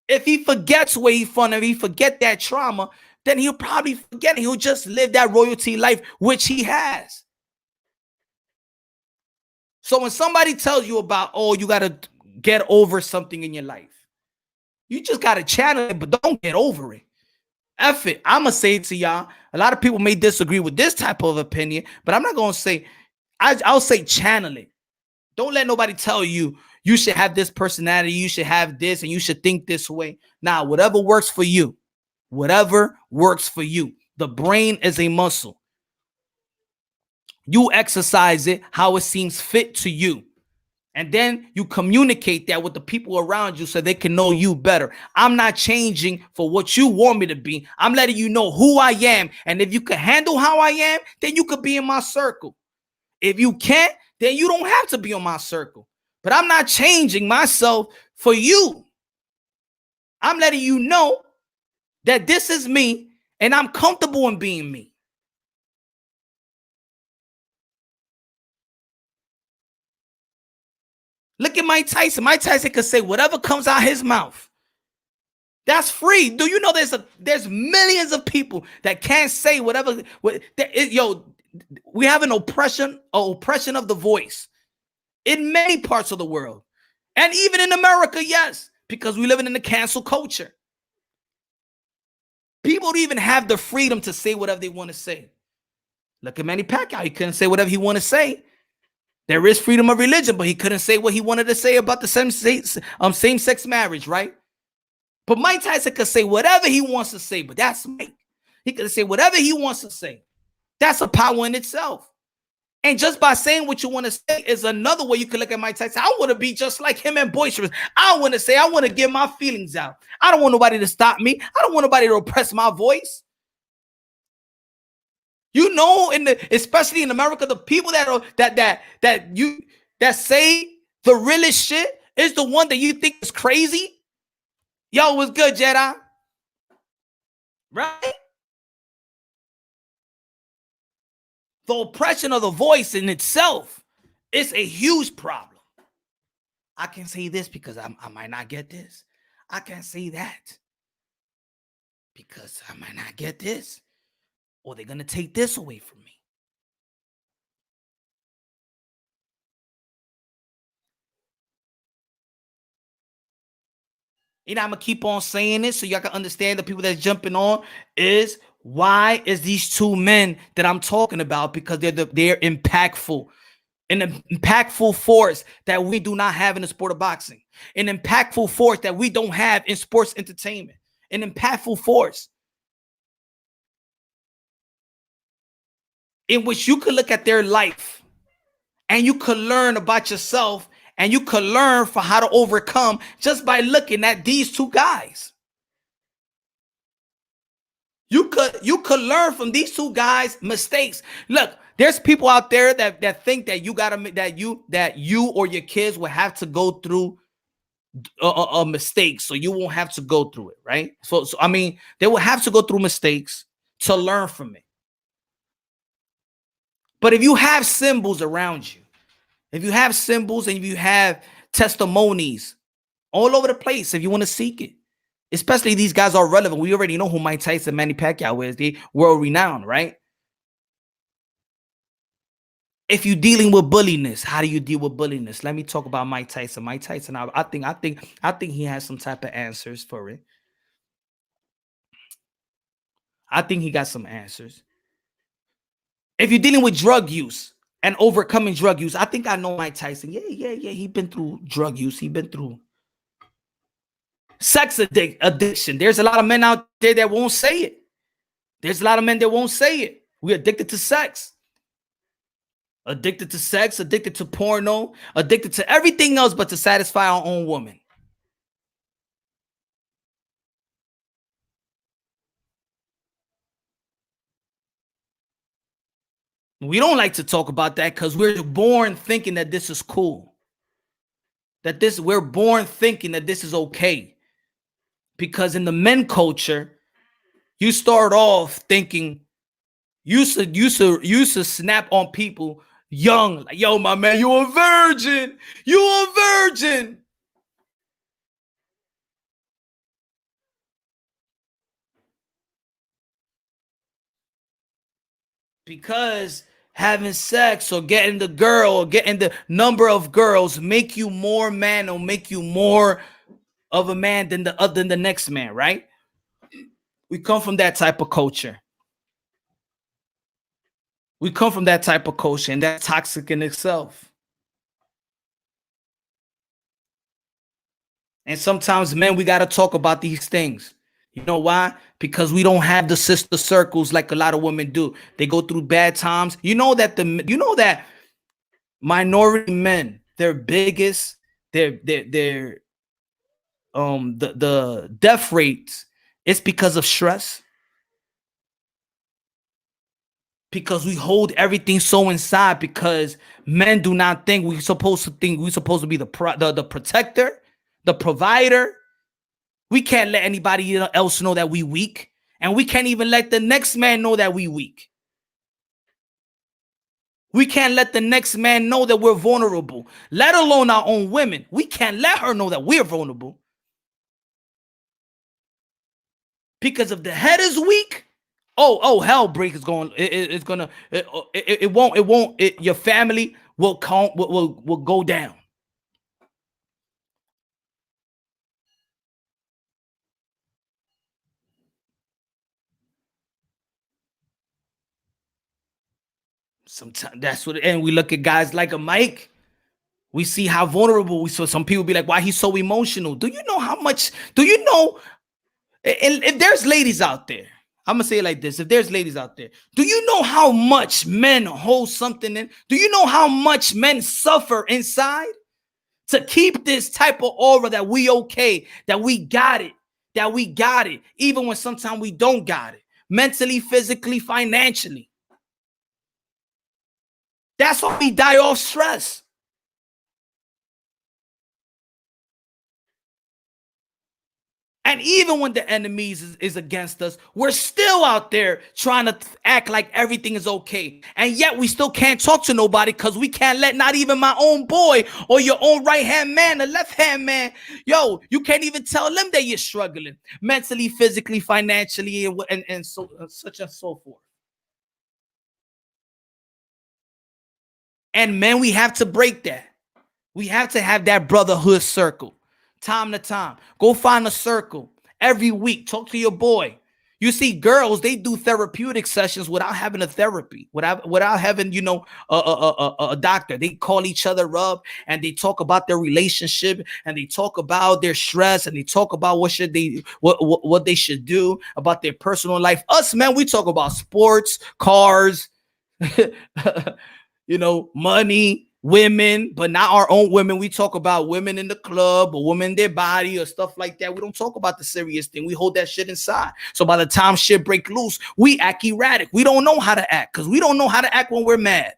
If he forgets where he's from, if he forget that trauma, then he'll probably forget it. He'll just live that royalty life, which he has. So when somebody tells you about, oh, you got to get over something in your life, you just got to channel it, but don't get over it. F it. I'm going to say it to y'all. A lot of people may disagree with this type of opinion, but I'm not going to say, I'll say channel it. Don't let nobody tell you you should have this personality, you should have this, and you should think this way. Nah, whatever works for you. Whatever works for you. The brain is a muscle. You exercise it how it seems fit to you. And then you communicate that with the people around you so they can know you better. I'm not changing for what you want me to be. I'm letting you know who I am. And if you can handle how I am, then you could be in my circle. If you can't, then you don't have to be on my circle. But I'm not changing myself for you. I'm letting you know that this is me and I'm comfortable in being me. Look at Mike Tyson. Mike Tyson could say whatever comes out his mouth. That's free. Do you know there's millions of people that can't say whatever? We have an oppression of the voice in many parts of the world. And even in America, yes, because we live in the cancel culture. People don't even have the freedom to say whatever they want to say. Look at Manny Pacquiao. He couldn't say whatever he wanted to say. There is freedom of religion, but he couldn't say what he wanted to say about the same-sex marriage, right? But Mike Tyson could say whatever he wants to say, but that's Mike. He could say whatever he wants to say. That's a power in itself. And just by saying what you want to say is another way you can look at Mike Tyson. I want to be just like him and boisterous. I want to get my feelings out. I don't want nobody to stop me. I don't want nobody to oppress my voice. You know, especially in America, the people that say the realest shit is the one that you think is crazy. Yo, what's good, Jedi? Right? The oppression of the voice in itself is a huge problem. I can say this because I might not get this. I can't say that because I might not get this. Or they're going to take this away from me. You know, I'm going to keep on saying this so y'all can understand the people that's jumping on is why is these two men that I'm talking about? Because they're impactful. An impactful force that we do not have in the sport of boxing. An impactful force that we don't have in sports entertainment. An impactful force in which you could look at their life and you could learn about yourself and you could learn for how to overcome just by looking at these two guys. You could learn from these two guys' mistakes. Look, there's people out there that think that you or your kids will have to go through a mistake so you won't have to go through it, right? So I mean, they will have to go through mistakes to learn from it. But if you have symbols around you, if you have symbols and if you have testimonies all over the place, if you want to seek it, especially these guys are relevant. We already know who Mike Tyson and Manny Pacquiao is. They world renowned, right? If you're dealing with bulliness, how do you deal with bulliness? Let me talk about Mike Tyson. Mike Tyson, I think he has some type of answers for it. I think he got some answers. If you're dealing with drug use and overcoming drug use, I think I know Mike Tyson. Yeah. He's been through drug use. He's been through sex addiction. There's a lot of men out there that won't say it. There's a lot of men that won't say it. We're addicted to sex. Addicted to sex, addicted to porno, addicted to everything else but to satisfy our own woman. We don't like to talk about that because we're born thinking that this is cool. We're born thinking that this is okay. Because in the men culture, you start off thinking you should snap on people young, like, yo, my man, you a virgin. You a virgin. Because having sex or getting the girl or getting the number of girls make you more man or make you more of a man than the next man, right? We come from that type of culture. We come from that type of culture, and that's toxic in itself. And sometimes, men, we got to talk about these things. You know why? Because we don't have the sister circles like a lot of women do. They go through bad times. You know that minority men, their biggest, their the death rates, it's because of stress. Because we hold everything so inside, because men do not think we're supposed to be the protector, the provider. We can't let anybody else know that we weak, and we can't even let the next man know that we weak. We can't let the next man know that we're vulnerable, let alone our own women. We can't let her know that we're vulnerable. Because if the head is weak, hell break is going. It's gonna. It won't. It won't. Your family will go down. Sometimes that's what. And we look at guys like a Mike. We see how vulnerable we. So some people be like, "Why he's so emotional?" Do you know how much? Do you know? And if there's ladies out there, I'm gonna say it like this: if there's ladies out there, do you know how much men hold something in? Do you know how much men suffer inside to keep this type of aura that we okay, that we got it, even when sometimes we don't got it, mentally, physically, financially? That's why we die off stress. And even when the enemies is against us, we're still out there trying to act like everything is okay. And yet we still can't talk to nobody because we can't let not even my own boy or your own right-hand man, the left-hand man, yo, you can't even tell them that you're struggling mentally, physically, financially, and so such and so forth. And man, we have to break that. We have to have that brotherhood circle. Time to time. Go find a circle every week. Talk to your boy. You see, girls, they do therapeutic sessions without having a therapy, without having, a doctor. They call each other up and they talk about their relationship, and they talk about their stress, and they talk about what they should do about their personal life. Us, man, we talk about sports, cars, money, women, but not our own women. We talk about women in the club or women in their body or stuff like that. We don't talk about the serious thing. We hold that shit inside. So by the time shit break loose, we act erratic. We don't know how to act because we don't know how to act when we're mad.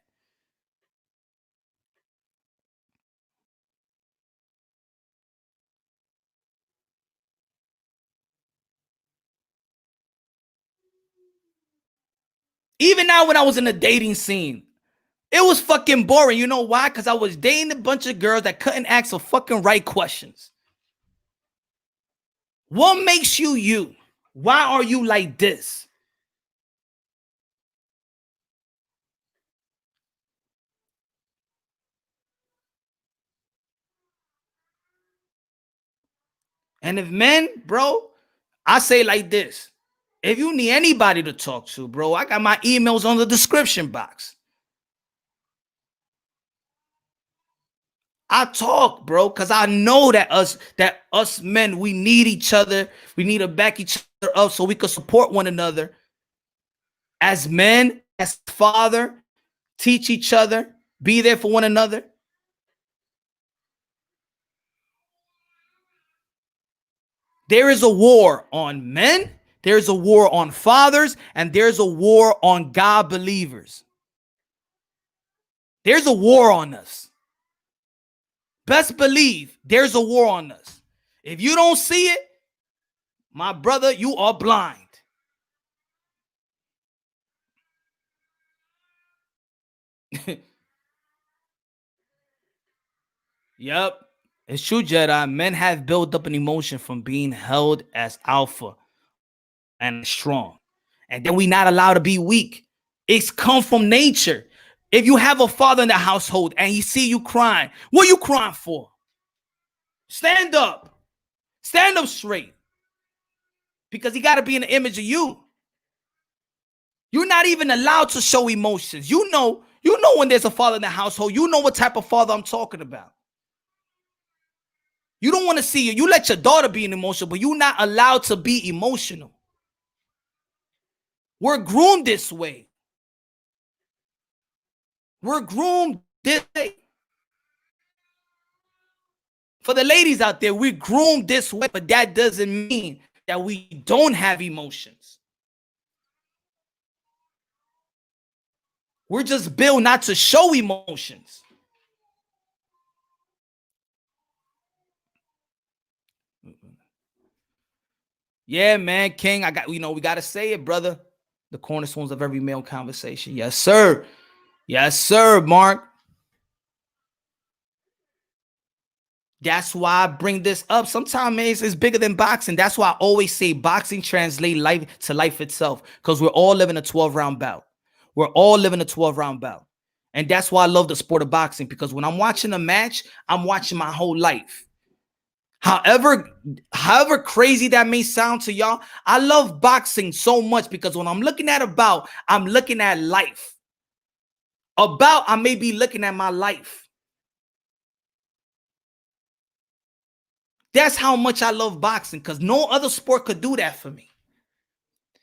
Even now when I was in the dating scene, it was fucking boring. You know why? Because I was dating a bunch of girls that couldn't ask the fucking right questions. What makes you you? Why are you like this? And if men, bro, I say like this. If you need anybody to talk to, bro, I got my emails on the description box. I talk, bro, because I know that us men, we need each other. We need to back each other up so we can support one another. As men, as father, teach each other, be there for one another. There is a war on men, there's a war on fathers, and there's a war on God believers. There's a war on us. Best believe there's a war on us. If you don't see it, my brother, you are blind. Yep. It's true, Jedi. Men have built up an emotion from being held as alpha and strong. And then we not allowed to be weak. It's come from nature. If you have a father in the household and he see you crying, what are you crying for? Stand up. Stand up straight. Because he got to be in the image of you. You're not even allowed to show emotions. You know when there's a father in the household. You know what type of father I'm talking about. You don't want to see you. You let your daughter be an emotional, but you're not allowed to be emotional. We're groomed this way. We're groomed this way. For the ladies out there, we're groomed this way, but that doesn't mean that we don't have emotions. We're just built not to show emotions. Yeah, man, King, we got to say it, brother. The cornerstones of every male conversation. Yes, sir. Yes, sir, Mark. That's why I bring this up. Sometimes it's bigger than boxing. That's why I always say boxing translates life to life itself, because we're all living a 12-round bout. We're all living a 12-round bout. And that's why I love the sport of boxing, because when I'm watching a match, I'm watching my whole life. However crazy that may sound to y'all, I love boxing so much because when I'm looking at a bout, I'm looking at life. A bout, I may be looking at my life. That's how much I love boxing, because no other sport could do that for me.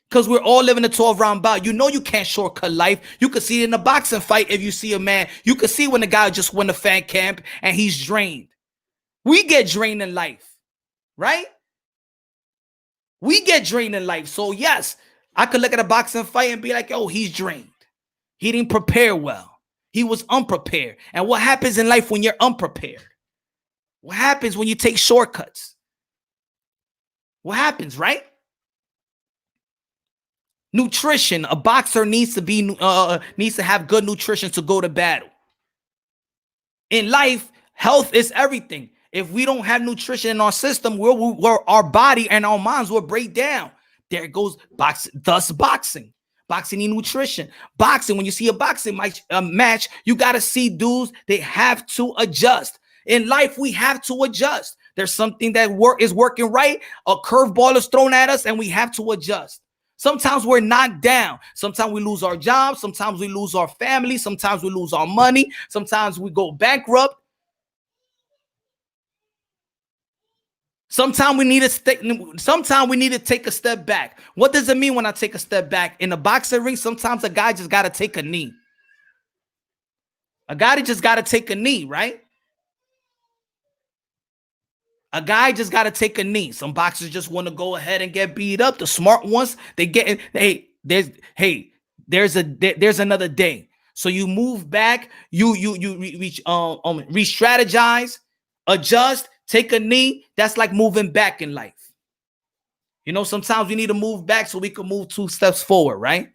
Because we're all living a 12-round bout. You know you can't shortcut life. You could see it in a boxing fight if you see a man. You could see when the guy just won the fan camp and he's drained. We get drained in life, right? We get drained in life. So yes, I could look at a boxing fight and be like, oh, he's drained. He didn't prepare well. He was unprepared. And what happens in life when you're unprepared? What happens when you take shortcuts? What happens, right? Nutrition. A boxer needs to have good nutrition to go to battle. In life, health is everything. If we don't have nutrition in our system, our body and our minds will break down. There goes boxing. Thus, boxing. Boxing needs nutrition. Boxing, when you see a boxing match, you got to see dudes, they have to adjust. In life, we have to adjust. There's something that is working right. A curveball is thrown at us, and we have to adjust. Sometimes we're knocked down. Sometimes we lose our jobs. Sometimes we lose our family. Sometimes we lose our money. Sometimes we go bankrupt. Sometimes we need to take a step back. What does it mean when I take a step back? In a boxing ring, sometimes a guy just got to take a knee. A guy just got to take a knee, right? A guy just got to take a knee. Some boxers just want to go ahead and get beat up. The smart ones, there's another day. So you move back, you re-strategize, adjust, take a knee. That's like moving back in life. You know, sometimes we need to move back so we can move 2 steps forward, right?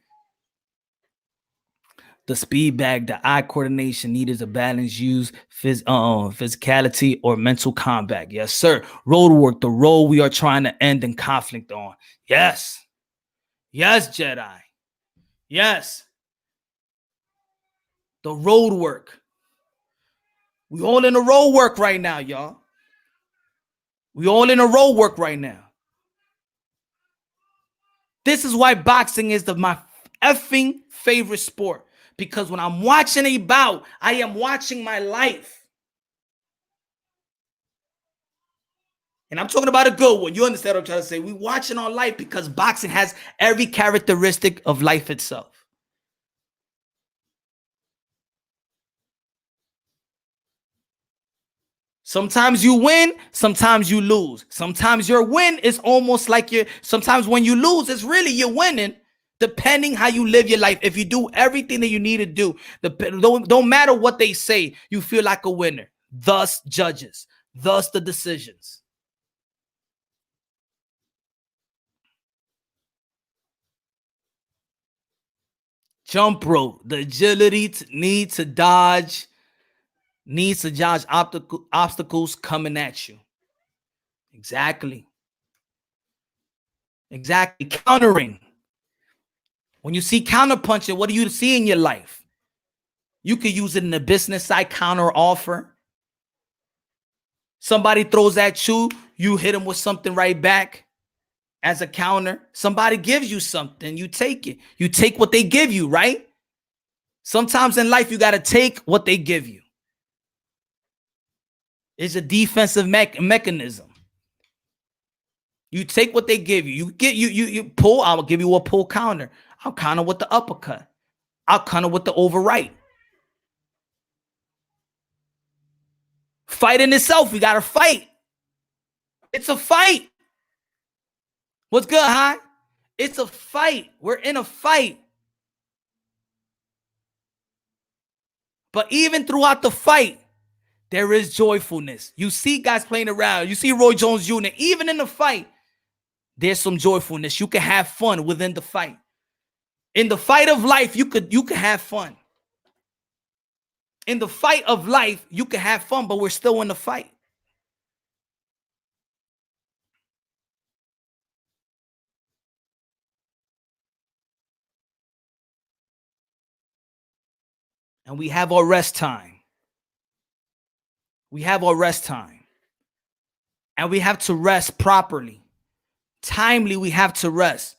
The speed bag, the eye coordination needed to balance, use physicality or mental combat. Yes, sir. Road work, the role we are trying to end in conflict on. Yes. Yes, Jedi. Yes. The road work. We all in the road work right now, y'all. We all in the road work right now. This is why boxing is my effing favorite sport. Because when I'm watching a bout, I am watching my life. And I'm talking about a good one. You understand what I'm trying to say? We're watching our life because boxing has every characteristic of life itself. Sometimes you win, sometimes you lose. Sometimes your win is almost like sometimes when you lose, it's really you're winning Depending how you live your life, if you do everything that you need to do, don't matter what they say, you feel like a winner. Thus judges, thus the decisions. Jump rope, the agility needs to dodge obstacles coming at you. Exactly. Countering. When you see counterpunching, what do you see in your life? You could use it in the business side, counter offer. Somebody throws at you, you hit them with something right back as a counter. Somebody gives you something, you take it. You take what they give you, right? Sometimes in life, you got to take what they give you. It's a defensive mechanism. You take what they give you. You pull. I'll give you a pull counter. I'll counter with the uppercut. I'll counter with the overright. Fight in itself. We got to fight. It's a fight. What's good, huh? It's a fight. We're in a fight. But even throughout the fight, there is joyfulness. You see guys playing around. You see Roy Jones Jr. Even in the fight, there's some joyfulness. You can have fun within the fight. In the fight of life, you could have fun. In the fight of life, you can have fun, but we're still in the fight. And we have our rest time. We have our rest time. And we have to rest properly. Timely, we have to rest.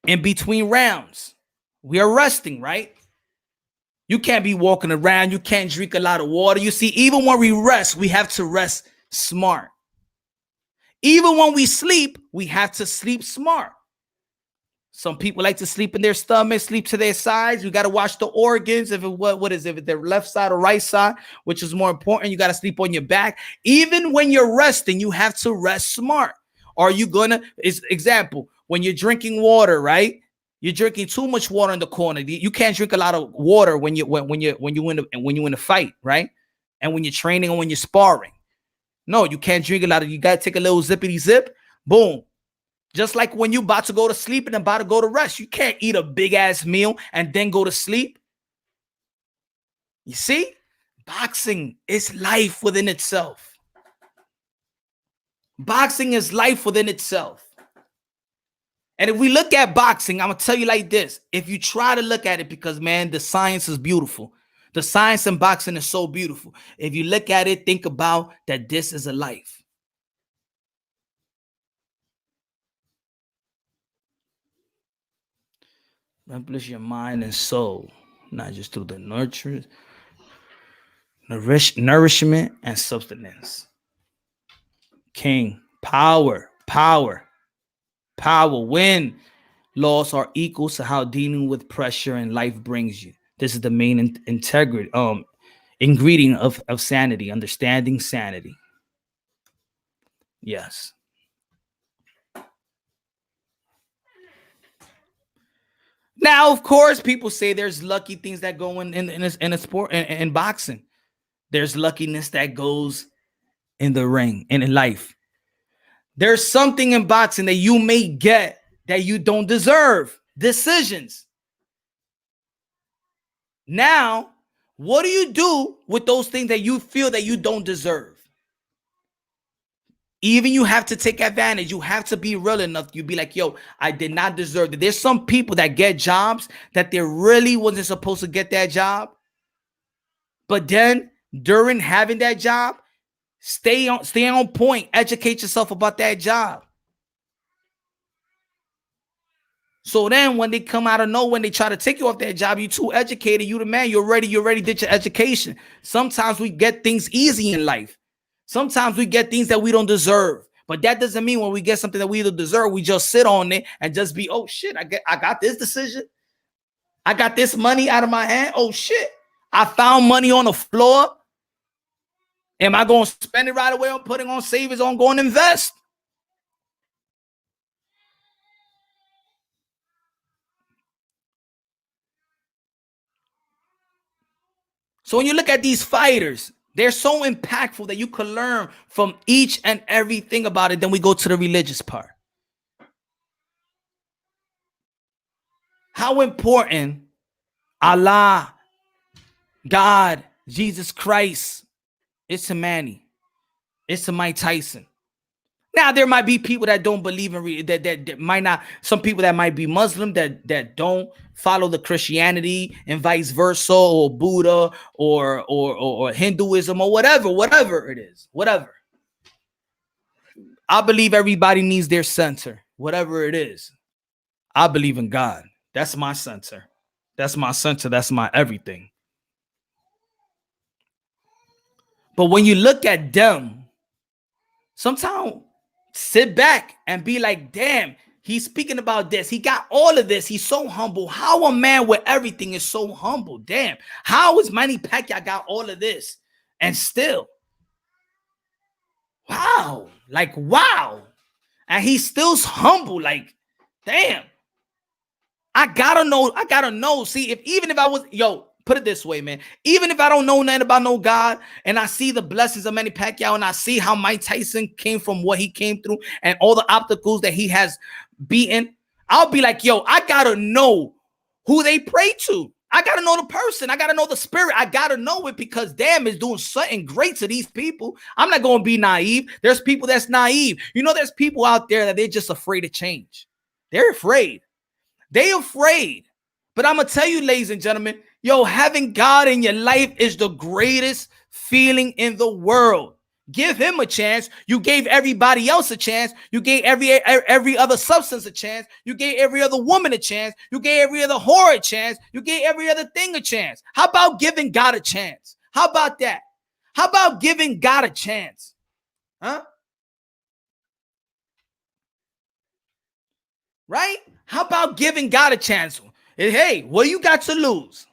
In between rounds, we are resting, right? You can't be walking around. You can't drink a lot of water. You see, even when we rest, we have to rest smart. Even when we sleep, we have to sleep smart. Some people like to sleep in their stomach, sleep to their sides. You got to watch the organs. If it's their left side or right side, which is more important, you got to sleep on your back. Even when you're resting, you have to rest smart. Are you gonna? Example, when you're drinking water, right? You're drinking too much water in the corner. You can't drink a lot of water when you're in a fight, right? And when you're training and when you're sparring. No, you can't drink a lot of. You got to take a little zippity zip. Boom. Just like when you about to go to sleep and about to go to rest. You can't eat a big ass meal and then go to sleep. You see? Boxing is life within itself. Boxing is life within itself. And if we look at boxing, I'm going to tell you like this. If you try to look at it, because, man, the science is beautiful. The science in boxing is so beautiful. If you look at it, think about that this is a life. Replenish your mind and soul, not just through the nourishment and sustenance. King, power. Win. Laws are equal to how dealing with pressure in life brings you. This is the main ingredient of sanity, understanding sanity. Yes. Now, of course, people say there's lucky things that go in a sport, in boxing. There's luckiness that goes in the ring and in life. There's something in boxing that you may get that you don't deserve. Decisions. Now, what do you do with those things that you feel that you don't deserve? Even you have to take advantage. You have to be real enough. You be like, yo, I did not deserve it. There's some people that get jobs that they really wasn't supposed to get that job. But then during having that job, stay on point. Educate yourself about that job. So then when they come out of nowhere, when they try to take you off that job, you too educated, you the man, you already did your education. Sometimes we get things easy in life. Sometimes we get things that we don't deserve. But that doesn't mean when we get something that we don't deserve, we just sit on it and just be, oh shit, I got this decision. I got this money out of my hand. Oh shit. I found money on the floor. Am I going to spend it right away? I'm putting on savings, on going to invest. So when you look at these fighters, they're so impactful that you can learn from each and everything about it. Then we go to the religious part. How important Allah, God, Jesus Christ is to Manny, it's to Mike Tyson. Now there might be people that don't believe in that might not. Some people that might be Muslim that don't follow the Christianity and vice versa, or Buddha or Hinduism or whatever it is, whatever. I believe everybody needs their center, whatever it is. I believe in God. That's my center. That's my center. That's my everything. But when you look at them, sometimes sit back and be like, damn, he's speaking about this. He got all of this. He's so humble. How a man with everything is so humble? Damn. How is Manny Pacquiao got all of this and still? Wow. Like, wow. And he's still humble. Like, damn. I gotta know. See, even if I was, put it this way, man. Even if I don't know nothing about no God, and I see the blessings of Manny Pacquiao, and I see how Mike Tyson came from what he came through and all the obstacles that he has beaten, I'll be like, I gotta know who they pray to. I gotta know the person. I gotta know the spirit. I gotta know it, because damn, it's doing something great to these people. I'm not gonna be naive. There's people that's naive. There's people out there that they're just afraid to change. They're afraid. They're afraid. But I'm gonna tell you, ladies and gentlemen, having God in your life is the greatest feeling in the world. Give him a chance. You gave everybody else a chance. You gave every other substance a chance. You gave every other woman a chance. You gave every other whore a chance. You gave every other thing a chance. How about giving God a chance? How about that? How about giving God a chance? Huh? Right? How about giving God a chance? Hey, what you got to lose?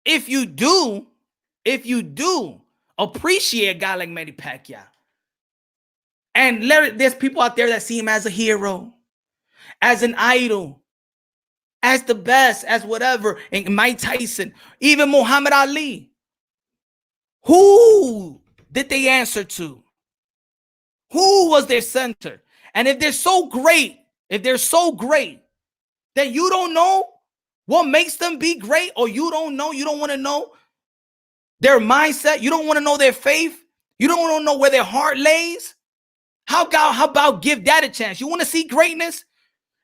If you do appreciate a guy like Manny Pacquiao, and there's people out there that see him as a hero, as an idol, as the best, as whatever, and Mike Tyson, even Muhammad Ali, who did they answer to? Who was their center? And if they're so great, then you don't know what makes them be great, or you don't want to know their mindset, you don't want to know their faith, you don't want to know where their heart lays. How about give that a chance? You want to see greatness?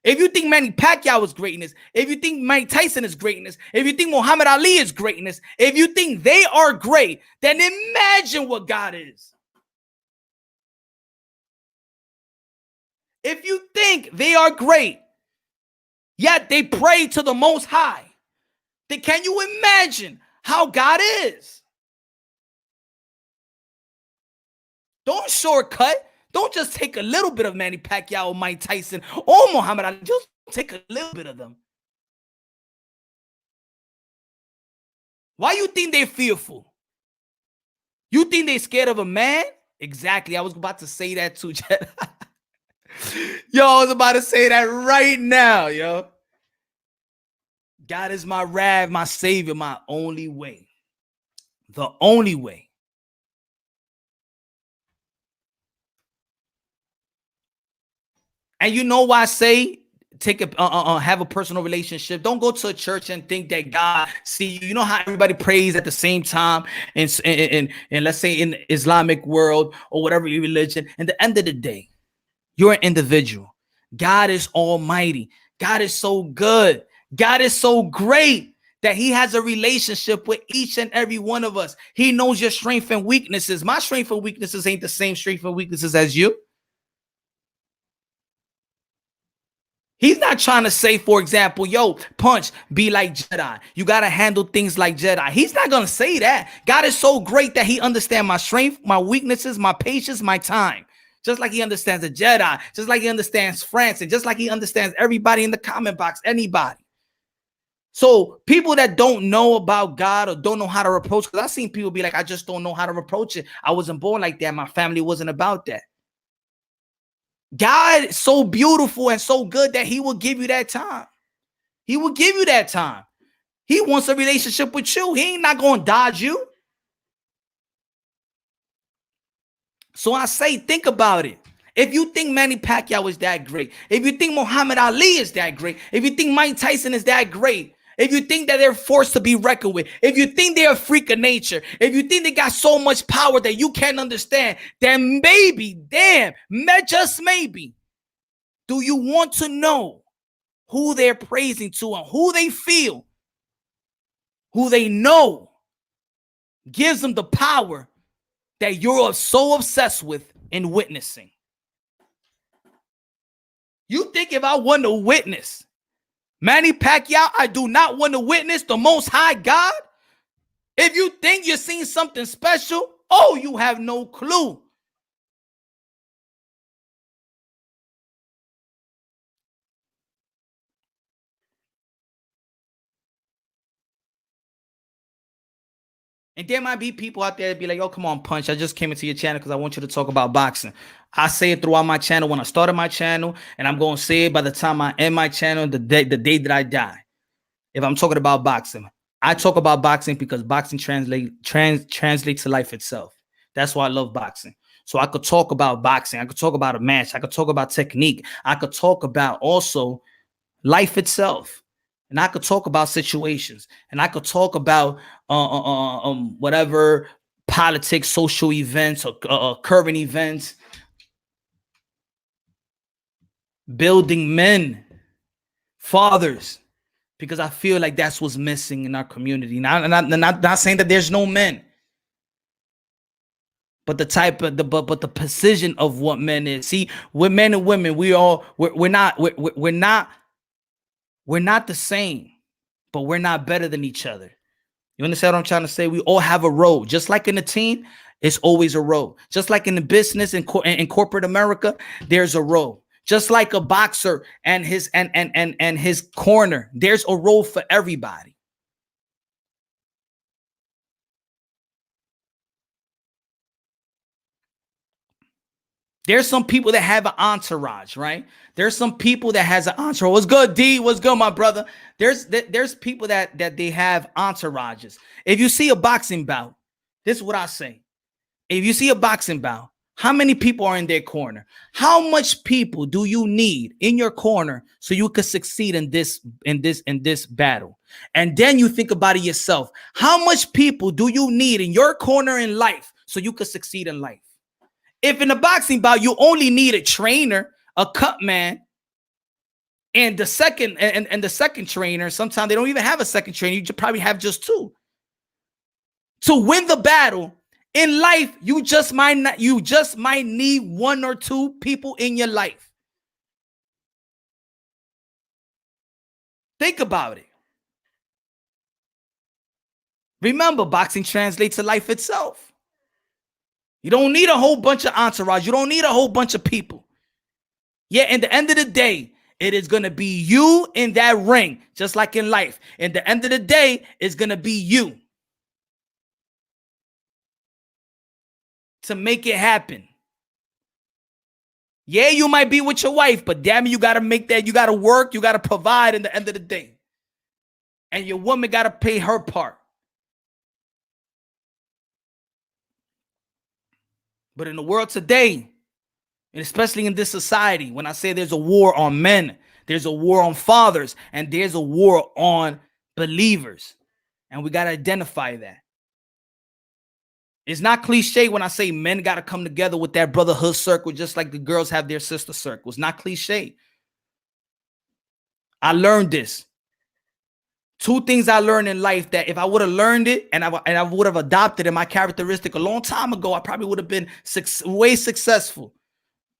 If you think Manny Pacquiao is greatness, if you think Mike Tyson is greatness, if you think Muhammad Ali is greatness, if you think they are great, then imagine what God is. If you think they are great, yet they pray to the Most High, then can you imagine how God is? Don't shortcut. Don't just take a little bit of Manny Pacquiao or Mike Tyson or Muhammad Ali. Just take a little bit of them. Why you think they're fearful? You think they're scared of a man? Exactly. I was about to say that too, Jed. I was about to say that right now, God is my Rav, my savior, my only way. The only way. And you know why I say have a personal relationship? Don't go to a church and think that God see you. You know how everybody prays at the same time, and let's say in the Islamic world or whatever your religion. At the end of the day, you're an individual. God is almighty. God is so good. God is so great that he has a relationship with each and every one of us. He knows your strengths and weaknesses. My strengths and weaknesses ain't the same strengths and weaknesses as you. He's not trying to say, for example, Punch, be like Jedi. You got to handle things like Jedi. He's not going to say that. God is so great that he understands my strength, my weaknesses, my patience, my time. Just like he understands the Jedi, just like he understands France, and just like he understands everybody in the comment box, anybody. So people that don't know about God or don't know how to approach, because I've seen people be like, I just don't know how to approach it. I wasn't born like that. My family wasn't about that. God is so beautiful and so good that he will give you that time. He will give you that time. He wants a relationship with you. He ain't not going to dodge you. So I say, think about it. If you think Manny Pacquiao is that great, if you think Muhammad Ali is that great, if you think Mike Tyson is that great, if you think that they're forced to be reckoned with, if you think they're a freak of nature, if you think they got so much power that you can't understand, then maybe, just maybe, do you want to know who they're praising to and who they feel, who they know gives them the power that you're so obsessed with in witnessing? You think if I want to witness Manny Pacquiao, I do not want to witness the Most High God? If you think you're seeing something special, oh, you have no clue. And there might be people out there that be like, oh, come on, Punch. I just came into your channel because I want you to talk about boxing. I say it throughout my channel when I started my channel, and I'm going to say it by the time I end my channel, the day that I die. If I'm talking about boxing, I talk about boxing because boxing translates to life itself. That's why I love boxing. So I could talk about boxing. I could talk about a match. I could talk about technique. I could talk about also life itself. And I could talk about situations. And I could talk about whatever politics, social events, or current events. Building men, fathers, because I feel like that's what's missing in our community. Now, I'm not saying that there's no men, but the type of but the precision of what men is. See, with men and women, we're not the same, but we're not better than each other. You understand what I'm trying to say? We all have a role. Just like in a team, it's always a role. Just like in the business and in corporate America, there's a role. Just like a boxer and his corner, there's a role for everybody. There's some people that have an entourage, right? There's some people that has an entourage. What's good, D? What's good, my brother? There's people that they have entourages. If you see a boxing bout, this is what I say. If you see a boxing bout, how many people are in their corner? How much people do you need in your corner so you could succeed in this battle? And then you think about it yourself. How much people do you need in your corner in life so you could succeed in life? If in a boxing bout you only need a trainer, a cut man, and the second trainer, sometimes they don't even have a second trainer. You probably have just two. To win the battle in life, you just might need one or two people in your life. Think about it. Remember, boxing translates to life itself. You don't need a whole bunch of entourage. You don't need a whole bunch of people. Yeah, at the end of the day, it is going to be you in that ring, just like in life. At the end of the day, it's going to be you to make it happen. Yeah, you might be with your wife, but damn it, you got to make that. You got to work. You got to provide in the end of the day. And your woman got to pay her part. But in the world today, and especially in this society, when I say there's a war on men, there's a war on fathers, and there's a war on believers. And we got to identify that. It's not cliche when I say men got to come together with that brotherhood circle, just like the girls have their sister circle. It's not cliche. I learned this. Two things I learned in life that if I would have learned it and I would have adopted in my characteristic a long time ago, I probably would have been way successful.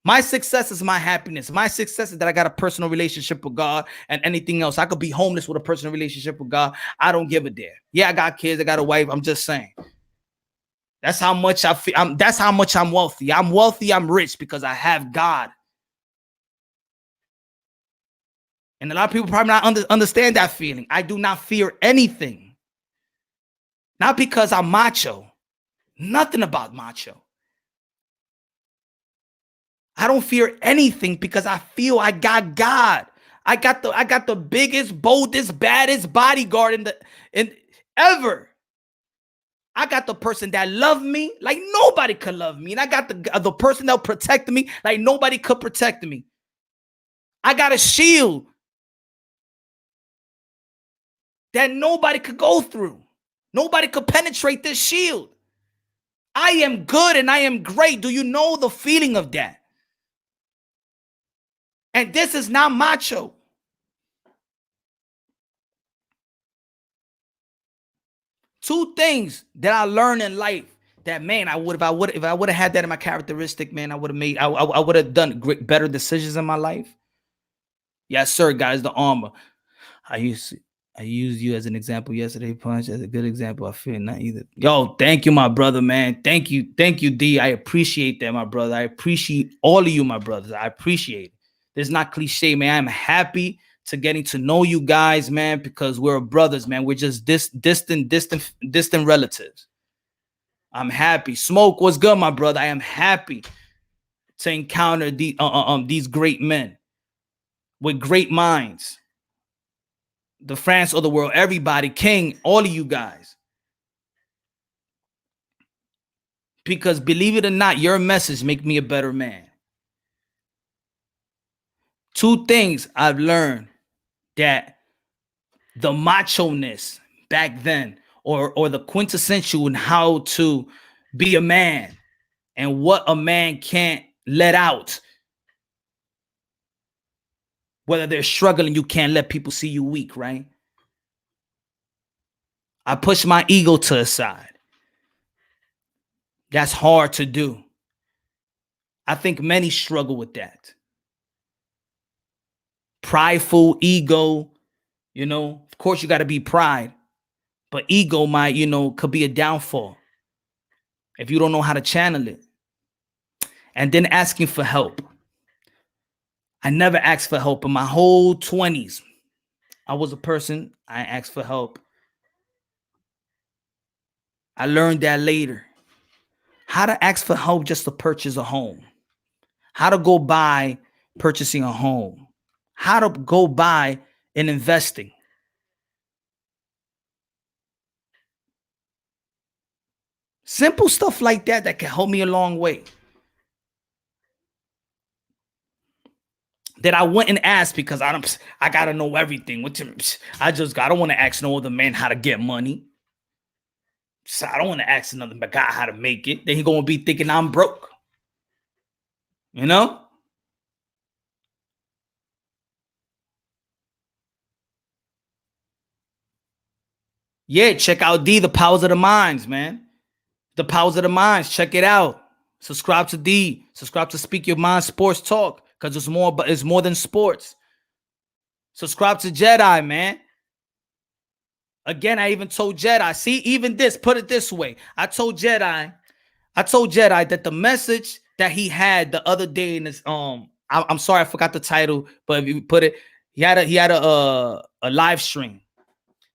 My success is my happiness. My success is that I got a personal relationship with God, and anything else. I could be homeless with a personal relationship with God. I don't give a damn. Yeah, I got kids. I got a wife. I'm just saying. That's how much I feel. That's how much I'm wealthy. I'm wealthy. I'm rich because I have God. And a lot of people probably not understand that feeling. I do not fear anything. Not because I'm macho. Nothing about macho. I don't fear anything because I feel I got God. I got the biggest, boldest, baddest bodyguard in ever. I got the person that loved me like nobody could love me. And I got the person that protected me like nobody could protect me. I got a shield that nobody could go through. Nobody could penetrate this shield. I am good and I am great. Do you know the feeling of that? And this is not macho. Two things that I learned in life that, man, if I would have had that in my characteristic, man, I would have done better decisions in my life. Yes, sir, guys, the armor. I used you as an example yesterday, Punch, as a good example. I feel not either. Yo, thank you, my brother, man. Thank you, D. I appreciate that, my brother. I appreciate all of you, my brothers. I appreciate it. It's not cliche, man. I'm happy to getting to know you guys, man, because we're brothers, man. We're just distant relatives. I'm happy. Smoke, what's good, my brother? I am happy to encounter these great men with great minds. The France of the world, everybody, King, all of you guys. Because believe it or not, your message make me a better man. Two things I've learned that the macho-ness back then, or the quintessential in how to be a man and what a man can't let out. Whether they're struggling, you can't let people see you weak, right? I push my ego to the side. That's hard to do. I think many struggle with that. Prideful, ego, of course you got to be pride, but ego might, could be a downfall if you don't know how to channel it. And then asking for help. I never asked for help in my whole 20s. I was a person, I asked for help. I learned that later. How to ask for help just to purchase a home. How to go by purchasing a home. How to go by in investing. Simple stuff like that can help me a long way. That I went and asked because I gotta know everything. I don't want to ask no other man how to get money. So I don't want to ask another guy how to make it. Then he gonna be thinking I'm broke. Yeah, check out D, the Powers of the Minds, man. The Powers of the Minds. Check it out. Subscribe to D. Subscribe to Speak Your Mind Sports Talk, because it's more than sports. Subscribe to Jedi, man. Again, I even told Jedi. See, even this, put it this way. I told Jedi that the message that he had the other day in his I'm sorry, I forgot the title, but if you put it, he had a live stream.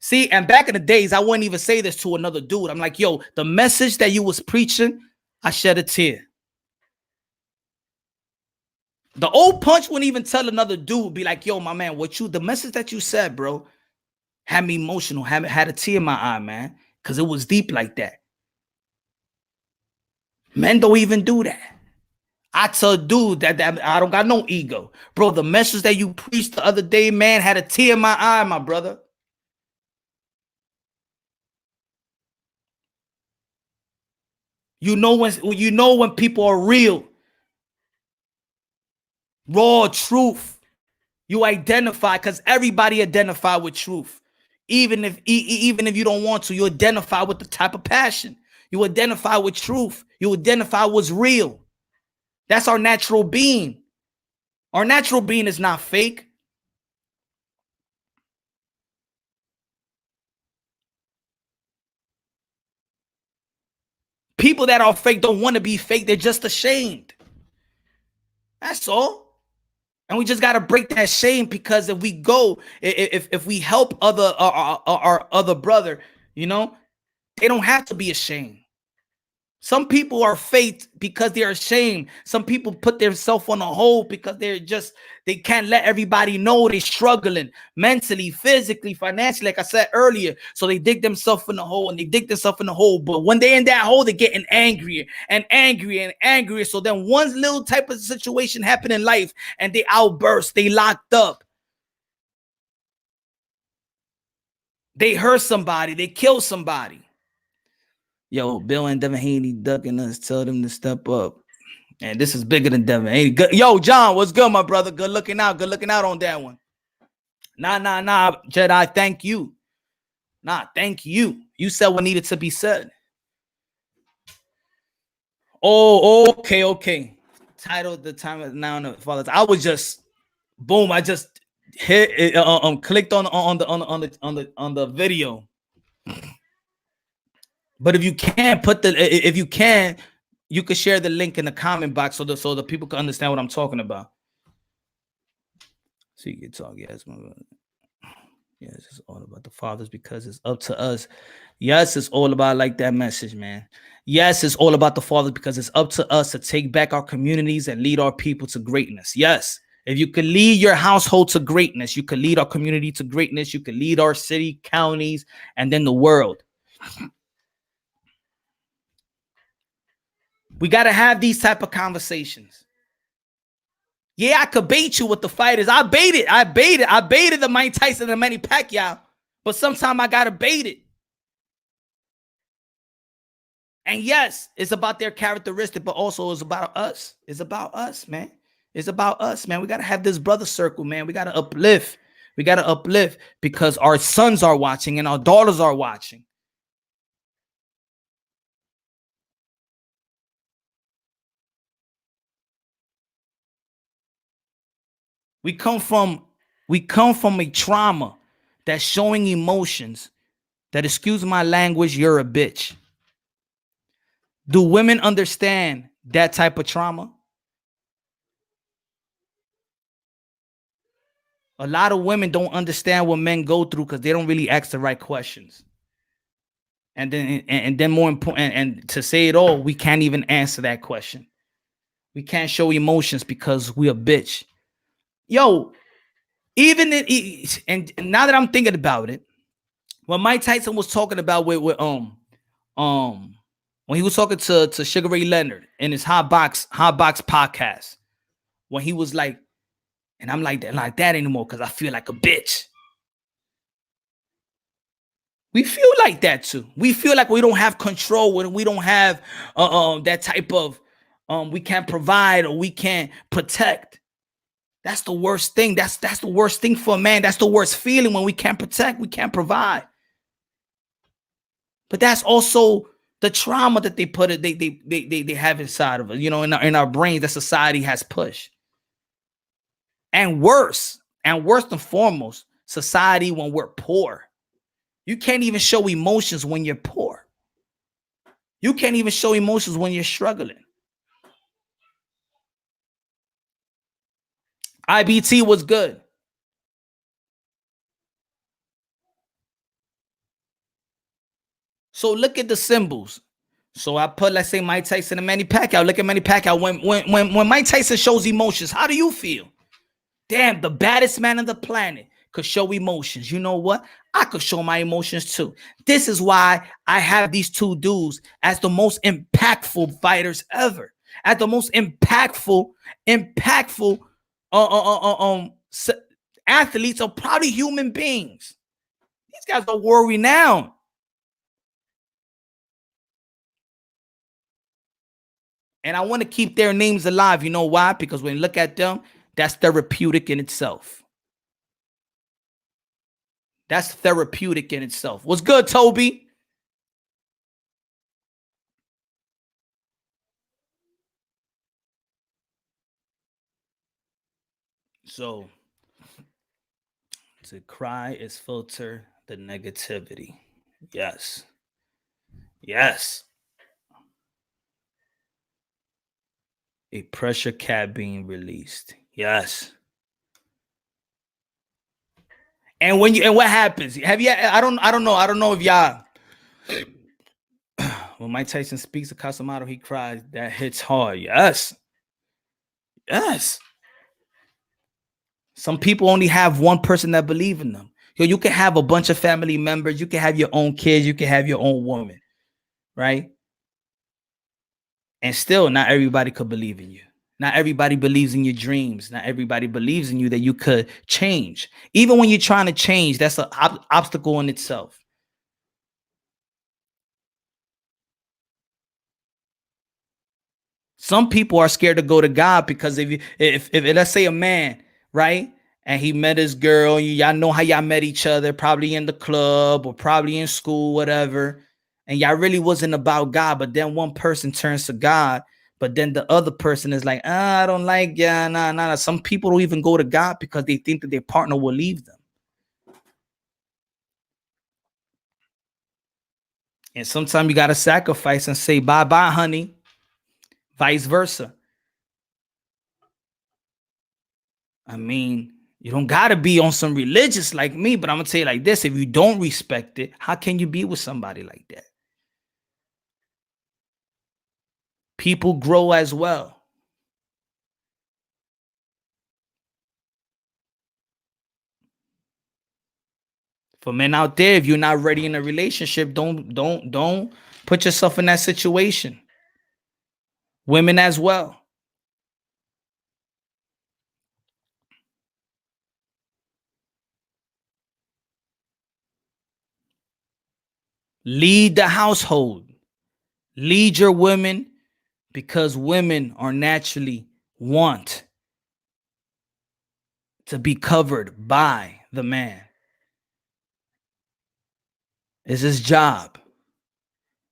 See, and back in the days, I wouldn't even say this to another dude. I'm like, yo, the message that you was preaching, I shed a tear. The old Punch wouldn't even tell another dude, be like, yo, my man, the message that you said, bro, had me emotional, had a tear in my eye, man, because it was deep like that. Men don't even do that. I tell dude that I don't got no ego. Bro, the message that you preached the other day, man, had a tear in my eye, my brother. You know when people are real. Raw truth. You identify, because everybody identify with truth. Even if you don't want to, you identify with the type of passion. You identify with truth. You identify what's real. That's our natural being. Our natural being is not fake. People that are fake don't want to be fake. They're just ashamed. That's all. And we just got to break that shame, because if we help our other brother, they don't have to be ashamed. Some people are faked because they're ashamed. Some people put themselves on a hold because they can't let everybody know they're struggling mentally, physically, financially, like I said earlier. So they dig themselves in the hole and they dig themselves in the hole. But when they're in that hole, they're getting angrier and angrier and angrier. So then one little type of situation happened in life and they outburst, they locked up. They hurt somebody, they kill somebody. Yo, Bill and Devin Haney ducking us. Tell them to step up. And this is bigger than Devin Haney. Good. Yo, John, what's good, my brother? Good looking out. Good looking out on that one. Nah, Jedi, thank you. Nah, thank you. You said what needed to be said. Oh, okay. Title the time of now the fathers. I was just boom. I just hit it, clicked on the video. But if you can you could share the link in the comment box so the people can understand what I'm talking about. So you can talk, yes, my brother. Yes, it's all about the fathers because it's up to us. Yes, it's all about like that message, man. Yes, it's all about the fathers because it's up to us to take back our communities and lead our people to greatness. Yes, if you could lead your household to greatness, you could lead our community to greatness. You could lead our city, counties, and then the world. We got to have these type of conversations. Yeah, I could bait you with the fighters. I baited the Mike Tyson and the Manny Pacquiao, but sometimes I got to bait it. And yes, it's about their characteristic, but also it's about us. It's about us, man. It's about us, man. We got to have this brother circle, man. We got to uplift. We got to uplift because our sons are watching and our daughters are watching. We come from a trauma that's showing emotions that, excuse my language, you're a bitch. Do women understand that type of trauma? A lot of women don't understand what men go through because they don't really ask the right questions. And then more important, and to say it all, we can't even answer that question. We can't show emotions because we a bitch. Yo, and now that I'm thinking about it, when Mike Tyson was talking about with when he was talking to Sugar Ray Leonard in his Hot Box podcast, when he was like, and I'm like that anymore because I feel like a bitch. We feel like that too. We feel like we don't have control when we don't have that type of we can't provide or we can't protect. That's the worst thing. That's the worst thing for a man. That's the worst feeling when we can't protect, we can't provide. But that's also the trauma that they have inside of us, you know, in our brains that society has pushed. And worse than foremost, society when we're poor. You can't even show emotions when you're poor. You can't even show emotions when you're struggling. IBT was good. So look at the symbols. So I put, let's say, Mike Tyson and Manny Pacquiao. Look at Manny Pacquiao. When Mike Tyson shows emotions, how do you feel? Damn, the baddest man on the planet could show emotions. You know what? I could show my emotions too. This is why I have these two dudes as the most impactful fighters ever, as the most impactful athletes are probably human beings. These guys are world renowned. And I want to keep their names alive. You know why? Because when you look at them, that's therapeutic in itself. That's therapeutic in itself. What's good, Toby? So, to cry is filter the negativity. Yes. Yes. A pressure cap being released. Yes. And what happens? Have you? I don't know if y'all. When Mike Tyson speaks to Casamado, he cries. That hits hard. Yes. Yes. Some people only have one person that believe in them. Yo, you can have a bunch of family members. You can have your own kids. You can have your own woman, right? And still, not everybody could believe in you. Not everybody believes in your dreams. Not everybody believes in you that you could change. Even when you're trying to change, that's an obstacle in itself. Some people are scared to go to God because if let's say a man, right, and he met his girl, y'all know how y'all met each other, probably in the club or probably in school, whatever, and y'all really wasn't about God, but then one person turns to God, but then the other person is like, I don't like, yeah, nah. Some people don't even go to God because they think that their partner will leave them. And sometimes you got to sacrifice and say, bye, honey, vice versa. I mean, you don't got to be on some religious like me, but I'm going to tell you like this. If you don't respect it, how can you be with somebody like that? People grow as well. For men out there, if you're not ready in a relationship, don't put yourself in that situation. Women as well. Lead the household. Lead your women because women are naturally want to be covered by the man. It's his job.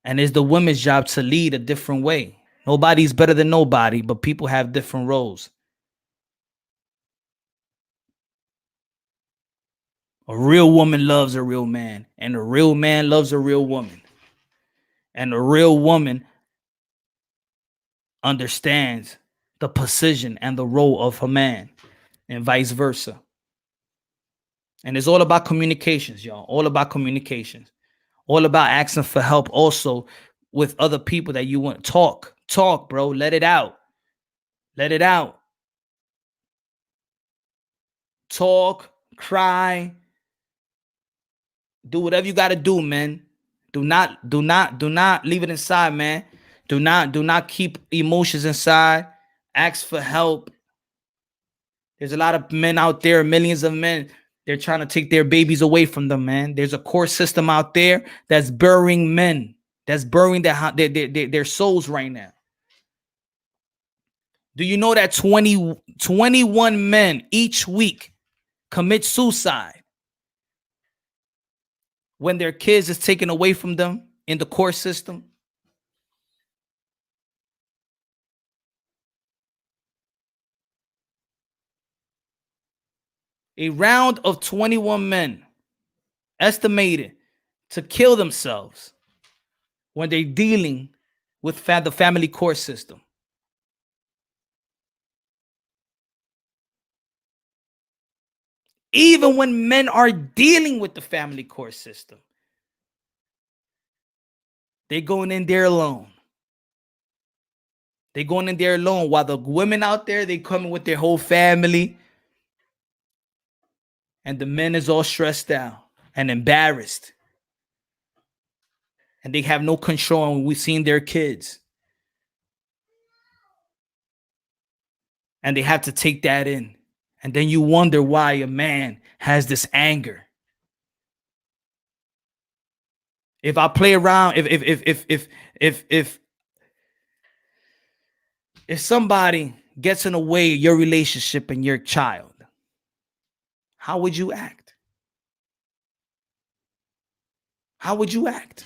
And it's the women's job to lead a different way. Nobody's better than nobody, but people have different roles. A real woman loves a real man, and a real man loves a real woman. And a real woman understands the position and the role of her man, and vice versa. And it's all about communications, y'all. All about communications. All about asking for help also with other people that you want. Talk, bro. Let it out. Let it out. Talk, cry, do whatever you got to do, man. Do not leave it inside, man. Do not keep emotions inside. Ask for help. There's a lot of men out there, millions of men. They're trying to take their babies away from them, man. There's a court system out there that's burying men. That's burying their souls right now. Do you know that 21 men each week commit suicide when their kids is taken away from them in the court system? A round of 21 men estimated to kill themselves when they're dealing with the family court system. Even when men are dealing with the family court system, they're going in there alone. They're going in there alone while the women out there, they coming with their whole family. And the men is all stressed out and embarrassed. And they have no control when we've seen their kids. And they have to take that in. And then you wonder why a man has this anger. If I play around, if somebody gets in the way of your relationship and your child, how would you act? How would you act?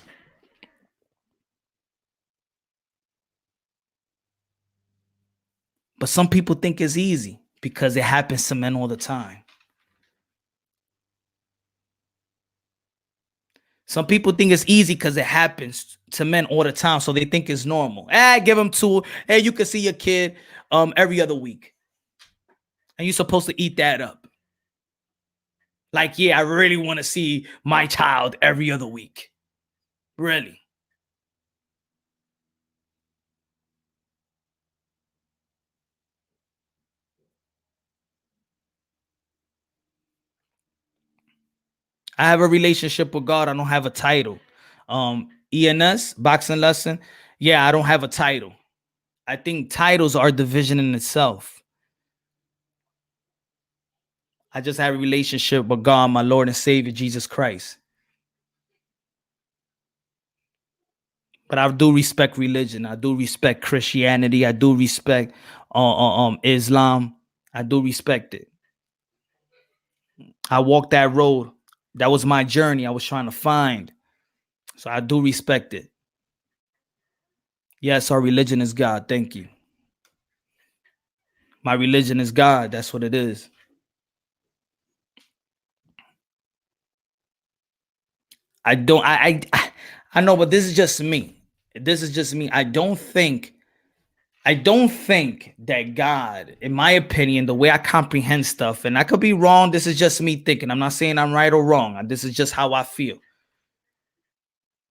But some people think it's easy because it happens to men all the time. Some people think it's easy because it happens to men all the time, so they think it's normal. Give them two. Hey, you can see your kid every other week, and you're supposed to eat that up. Like, yeah, I really want to see my child every other week. Really. I have a relationship with God. I don't have a title. ENS, boxing lesson. Yeah, I don't have a title. I think titles are division in itself. I just have a relationship with God, my Lord and Savior, Jesus Christ. But I do respect religion. I do respect Christianity. I do respect Islam. I do respect it. I walked that road. That was my journey I was trying to find. So I do respect it. Yes, our religion is God. Thank you. My religion is God. That's what it is. I don't I know, but this is just me. This is just me. I don't think that God, in my opinion, the way I comprehend stuff, and I could be wrong. This is just me thinking. I'm not saying I'm right or wrong. This is just how I feel.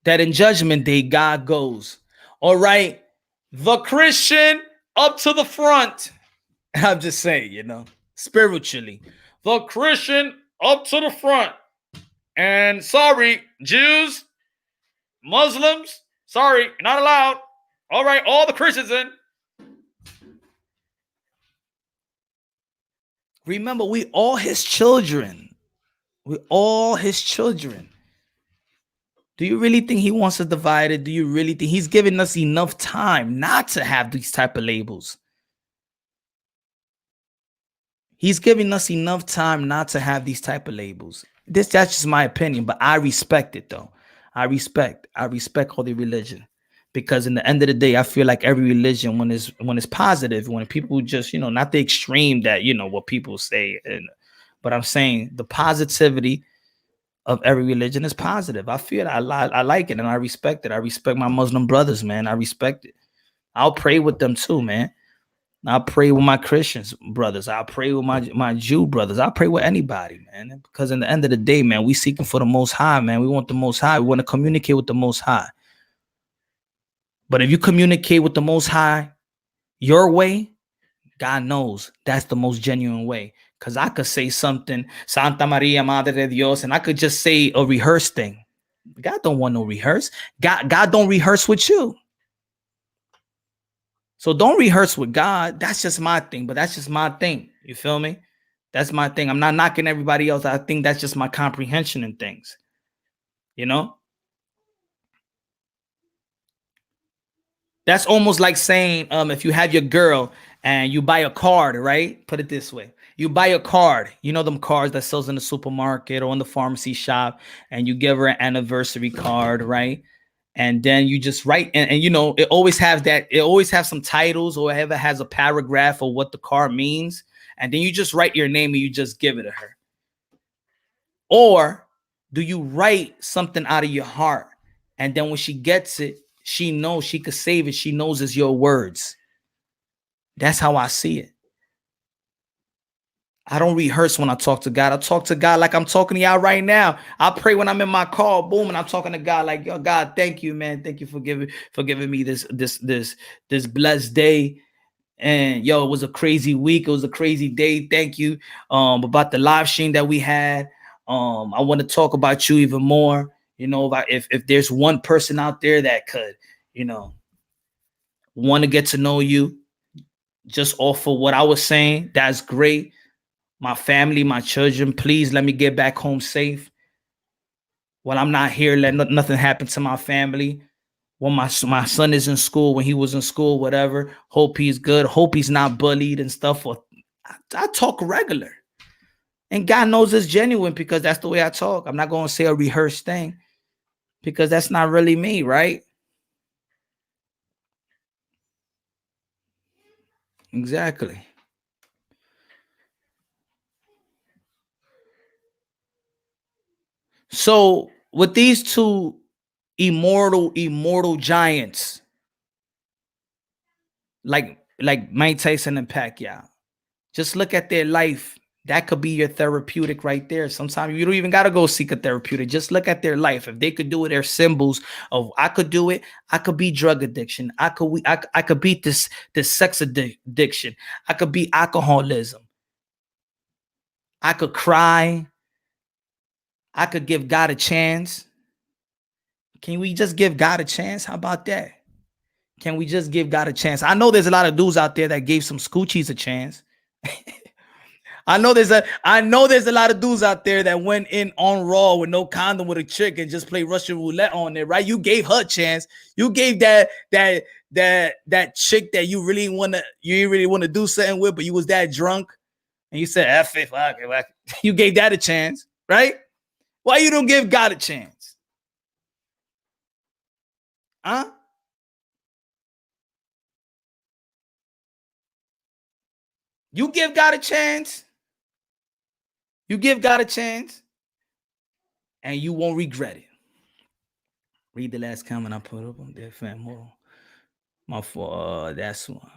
That in judgment day, God goes, all right, the Christian up to the front. And I'm just saying, spiritually, the Christian up to the front. And sorry, Jews, Muslims, sorry, not allowed. All right, all the Christians in. Remember, we all his children. We all his children. Do you really think he wants us divided? Do you really think he's giving us enough time not to have these type of labels? He's giving us enough time not to have these type of labels. That's just my opinion, but I respect it though. I respect all the religion. Because in the end of the day, I feel like every religion, when it's positive, when people just, not the extreme that, what people say, but I'm saying the positivity of every religion is positive. I feel I like it and I respect it. I respect my Muslim brothers, man. I respect it. I'll pray with them too, man. I pray with my Christians brothers. I pray with my Jew brothers. I pray with anybody, man. Because in the end of the day, man, we seeking for the Most High, man. We want the Most High. We want to communicate with the Most High. But if you communicate with the Most High your way, God knows that's the most genuine way. Because I could say something, Santa Maria, Madre de Dios, and I could just say a rehearsed thing. God don't want no rehearse. God don't rehearse with you. So don't rehearse with God. That's just my thing, but that's just my thing. You feel me? That's my thing. I'm not knocking everybody else. I think that's just my comprehension in things. You know? That's almost like saying if you have your girl and you buy a card, right? Put it this way. You buy a card, them cards that sells in the supermarket or in the pharmacy shop, and you give her an anniversary card, right? And then you just write, and it always has that, it always has some titles or ever has a paragraph of what the card means. And then you just write your name and you just give it to her. Or do you write something out of your heart? And then when she gets it, she knows she could save it. She knows it's your words. That's how I see it. I don't rehearse when I talk to God. I talk to God like I'm talking to y'all right now. I pray when I'm in my car, boom, and I'm talking to God like, yo, God, thank you, man. Thank you for giving me this blessed day. And yo, it was a crazy week. It was a crazy day. Thank you. About the live stream that we had. I want to talk about you even more. If there's one person out there that could, want to get to know you just off of what I was saying, that's great. My family, my children, please let me get back home safe. When I'm not here, let nothing happen to my family. When my son is in school, when he was in school, whatever, hope he's good. Hope he's not bullied and stuff. I talk regular. And God knows it's genuine because that's the way I talk. I'm not going to say a rehearsed thing because that's not really me, right? Exactly. So with these two immortal giants, like Mike Tyson and Pacquiao, just look at their life. That could be your therapeutic right there. Sometimes you don't even got to go seek a therapeutic. Just look at their life. If they could do it, they're symbols of I could do it. I could beat drug addiction. I could beat this sex addiction. I could beat alcoholism. I could cry. I could give God a chance. Can we just give God a chance? How about that? Can we just give God a chance? I know there's a lot of dudes out there that gave some scoochies a chance. I know there's a lot of dudes out there that went in on Raw with no condom with a chick and just play Russian roulette on there, right? You gave her a chance. You gave that chick that you really wanna do something with, but you was that drunk and you said F it, fuck it. You gave that a chance, right? Why you don't give God a chance? Huh? You give God a chance. You give God a chance, and you won't regret it. Read the last comment I put up on there, fam. Hold on. My fault. That's one.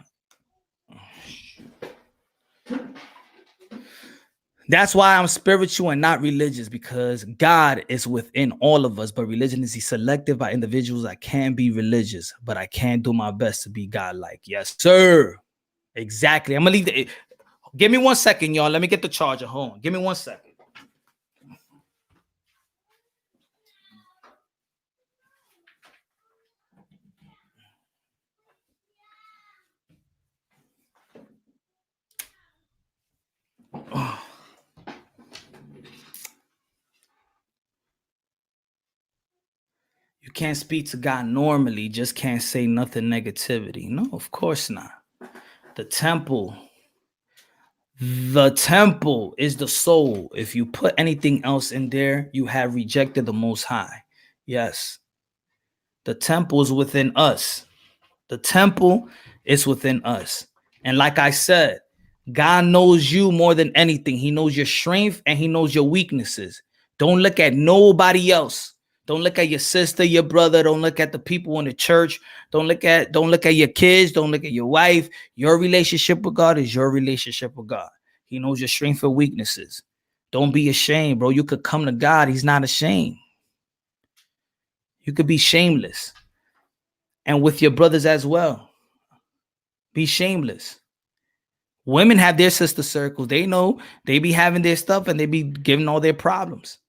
That's why I'm spiritual and not religious, because God is within all of us, but religion is selective by individuals. I can be religious, but I can do my best to be God-like. Yes, sir. Exactly. I'm gonna leave the. Give me 1 second, y'all. Let me get the charger. Hold on. Give me 1 second. Oh. You can't speak to God normally, just can't say nothing negativity. No, of course not. The temple is the soul. If you put anything else in there, you have rejected the Most High. Yes. The temple is within us. The temple is within us. And like I said, God knows you more than anything. He knows your strength and he knows your weaknesses. Don't look at nobody else. Don't look at your sister, your brother. Don't look at the people in the church. Don't look at your kids. Don't look at your wife. Your relationship with God is your relationship with God. He knows your strength and weaknesses. Don't be ashamed, bro. You could come to God. He's not ashamed. You could be shameless. And with your brothers as well. Be shameless. Women have their sister circles. They know they be having their stuff and they be giving all their problems.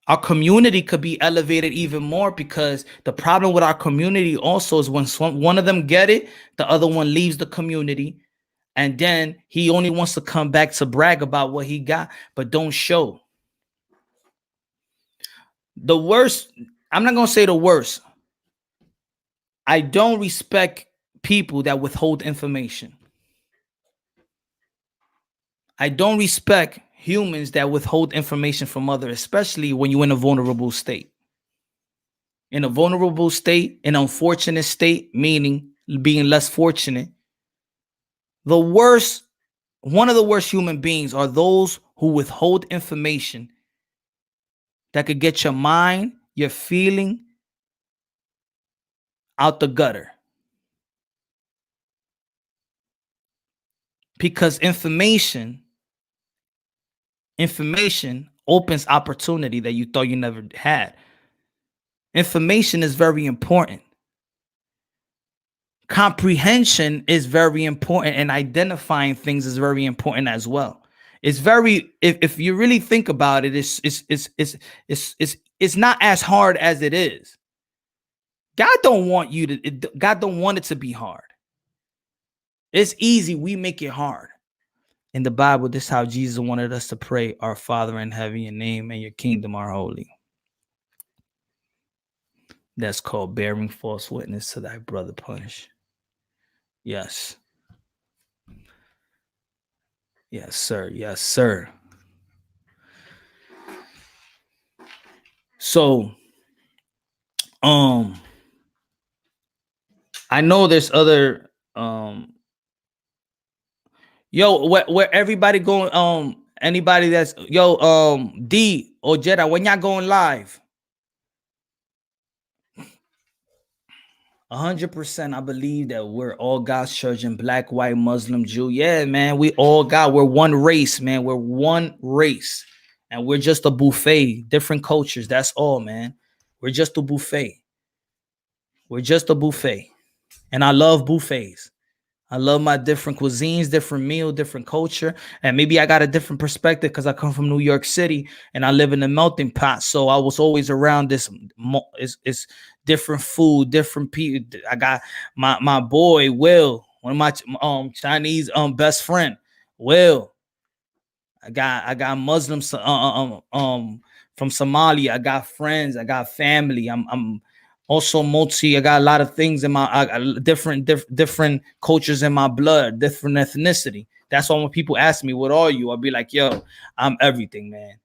Our community could be elevated even more, because the problem with our community also is when one of them get it, the other one leaves the community, and then he only wants to come back to brag about what he got, but don't show. The worst, I'm not going to say the worst. I don't respect people that withhold information. I don't respect humans that withhold information from others, especially when you're in a vulnerable state. In a vulnerable state, an unfortunate state, meaning being less fortunate. One of the worst human beings are those who withhold information that could get your mind, your feeling out the gutter. Because information opens opportunity that you thought you never had. Information is very important. Comprehension is very important, and identifying things is very important as well. It's very, if you really think about it, it's not as hard as it is. God don't want it to be hard. It's easy. We make it hard. In the Bible, this is how Jesus wanted us to pray: Our Father in heaven, your name and your kingdom are holy. That's called bearing false witness to thy brother punish. Yes. Yes, sir. Yes, sir. So, I know there's other, where everybody going, anybody that's, D or Jedi, when y'all going live? 100%, I believe that we're all God's children, black, white, Muslim, Jew. Yeah, man, we all God. We're one race, man. We're one race. And we're just a buffet, different cultures. That's all, man. We're just a buffet. We're just a buffet. And I love buffets. I love my different cuisines, different meal, different culture. And maybe I got a different perspective because I come from New York City and I live in a melting pot. So I was always around this. It's different food, different people. I got my boy, Will, one of my Chinese best friend, Will. I got Muslims from Somalia. I got friends. I got family. I'm also multi. I got a lot of things in my different cultures in my blood, different ethnicity. That's why when people ask me, "What are you?" I'll be like, "Yo, I'm everything, man."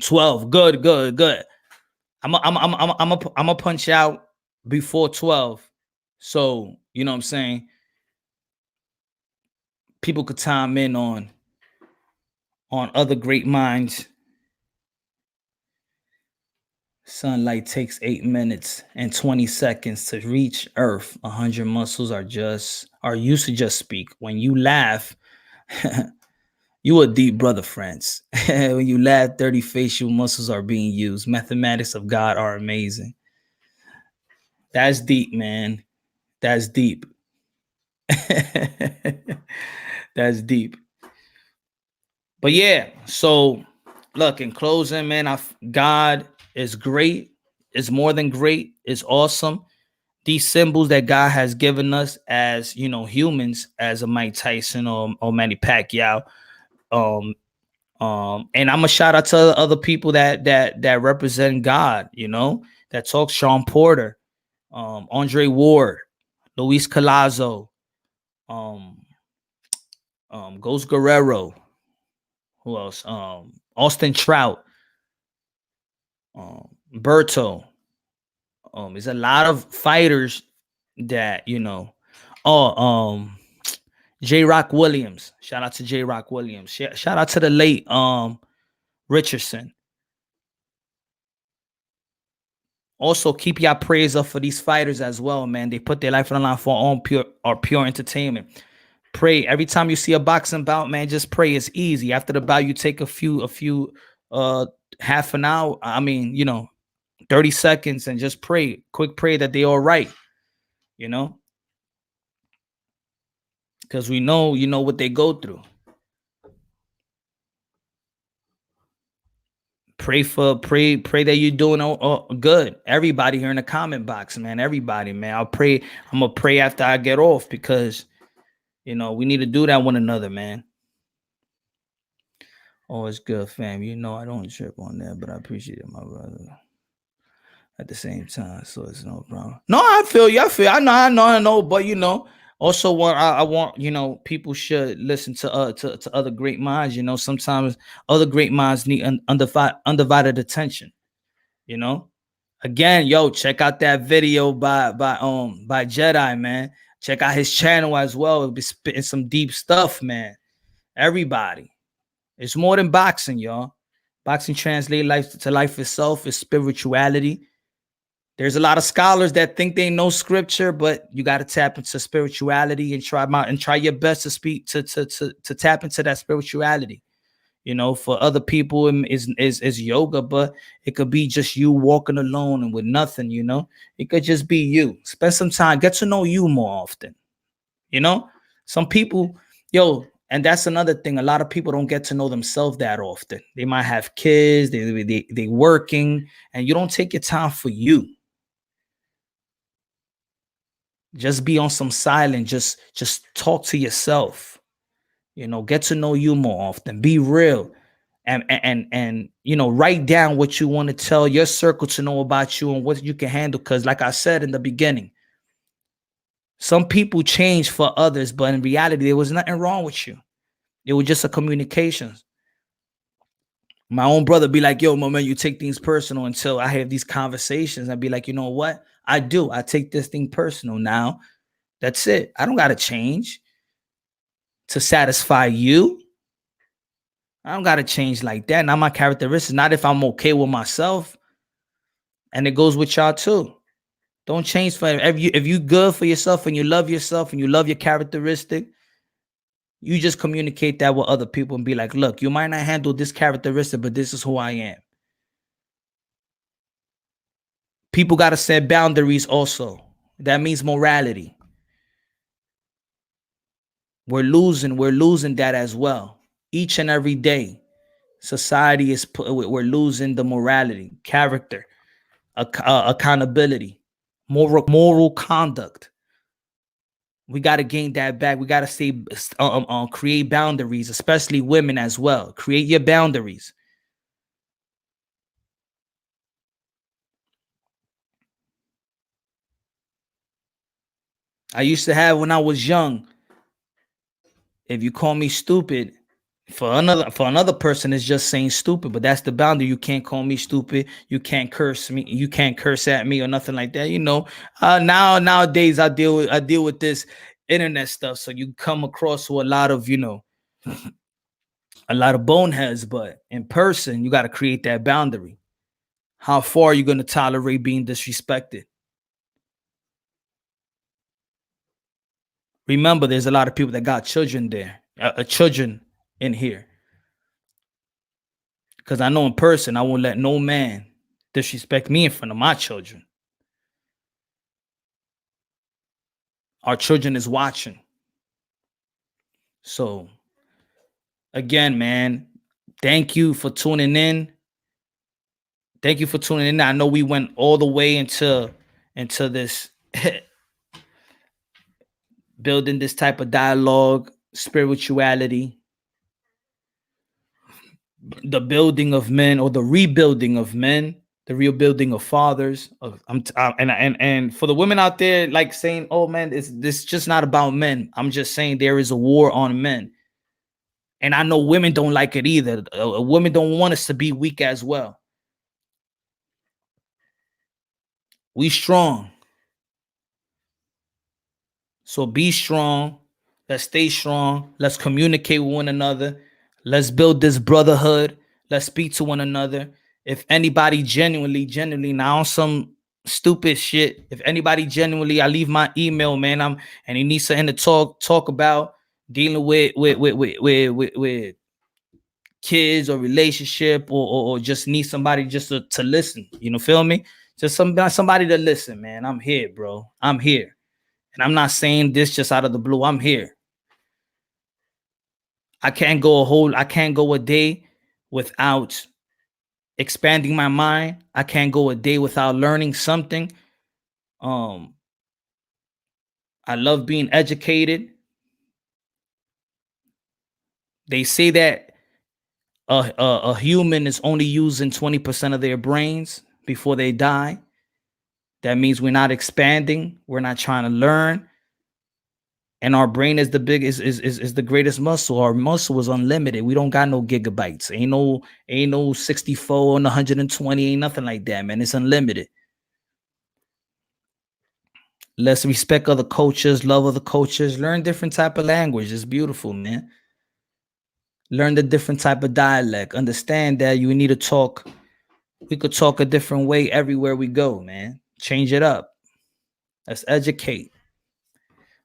12, good, good, good. I'm a punch out before 12, so you know what I'm saying. People could time in on other great minds. Sunlight takes 8 minutes and 20 seconds to reach Earth. 100 muscles are used to just speak. When you laugh, you a deep brother, friends. When you laugh, 30 facial muscles are being used. Mathematics of God are amazing. That's deep, man. That's deep. That's deep. But yeah, so look, in closing, man, God is great. It's more than great. It's awesome. These symbols that God has given us as, humans, as a Mike Tyson or Manny Pacquiao. Um, and I'm a shout out to other people that represent God, that talk. Sean Porter, Andre Ward, Luis Colazo, um, Ghost Guerrero, who else? Austin Trout, Berto. There's a lot of fighters that, oh, J Rock Williams. Shout out to J Rock Williams. Shout out to the late Richardson. Also, keep your prayers up for these fighters as well, man. They put their life on the line for our own pure entertainment. Pray every time you see a boxing bout, man. Just pray. It's easy. After the bout, you take a few half an hour. 30 seconds and just pray. Quick pray that they all right. Because we know, what they go through. Pray that you're doing good. Everybody here in the comment box, man. Everybody, man. I'm gonna pray after I get off because we need to do that one another, man. Oh, it's good, fam. I don't trip on that, but I appreciate it, my brother. At the same time, so it's no problem. No, I feel you. I know. But also I want people should listen to other great minds. Sometimes other great minds need undivided attention. Again, yo, check out that video by Jedi, man. Check out his channel as well. It'll be spitting some deep stuff, man. Everybody, it's more than boxing, y'all. Boxing translate life to life itself is spirituality. There's a lot of scholars that think they know scripture, but you got to tap into spirituality and try your best to speak to tap into that spirituality. For other people is yoga, but it could be just you walking alone and with nothing. It could just be you. Spend some time, get to know you more often. Some people, and that's another thing. A lot of people don't get to know themselves that often. They might have kids, they working, and you don't take your time for you. Just be on some silent. Just talk to yourself. Get to know you more often. Be real, and write down what you want to tell your circle to know about you and what you can handle. Because, like I said in the beginning, some people change for others, but in reality, there was nothing wrong with you. It was just a communication. My own brother be like, "Yo, my man, you take things personal." Until I have these conversations, I'd be like, "You know what? I do. I take this thing personal now. That's it. I don't got to change to satisfy you. I don't got to change like that. Not my characteristics. Not if I'm okay with myself. And it goes with y'all too. Don't change for if you good for yourself and you love your characteristic. You just communicate that with other people and be like, look, you might not handle this characteristic, but this is who I am. People got to set boundaries also. That means morality. We're losing that as well. Each and every day, society is we're losing the morality, character, accountability, moral conduct. We got to gain that back. We got to stay, create boundaries, especially women as well. Create your boundaries. I used to have when I was young. If you call me stupid, for another person, it's just saying stupid. But that's the boundary. You can't call me stupid. You can't curse me. You can't curse at me or nothing like that. Nowadays I deal with this internet stuff. So you come across with a lot of a lot of boneheads. But in person, you got to create that boundary. How far are you going to tolerate being disrespected? Remember, there's a lot of people that got children there, children in here. Because I know in person, I won't let no man disrespect me in front of my children. Our children is watching. So, again, man, thank you for tuning in. Thank you for tuning in. I know we went all the way into this building this type of dialogue, spirituality, the building of men or the rebuilding of men, the rebuilding of fathers. And for the women out there, like saying, "Oh man, this just not about men." I'm just saying there is a war on men, and I know women don't like it either. Women don't want us to be weak as well. We strong, so be strong. Let's stay strong. Let's communicate with one another. Let's build this brotherhood. Let's speak to one another. If anybody genuinely now on some stupid shit, if anybody genuinely, I leave my email, man. And he needs something to talk about dealing with kids or relationship or just need somebody just to listen. Feel me? Just somebody to listen, man. I'm here, bro. I'm here. And I'm not saying this just out of the blue. I'm here. I can't go a day without expanding my mind. I can't go a day without learning something. I love being educated. They say that a human is only using 20% of their brains before they die. That means we're not expanding. We're not trying to learn. And our brain is is the greatest muscle. Our muscle is unlimited. We don't got no gigabytes. Ain't no 64 and 120. Ain't nothing like that, man. It's unlimited. Let's respect other cultures, love other cultures, learn different type of language. It's beautiful, man. Learn the different type of dialect. Understand that you need to talk. We could talk a different way everywhere we go, man. Change it up. Let's educate.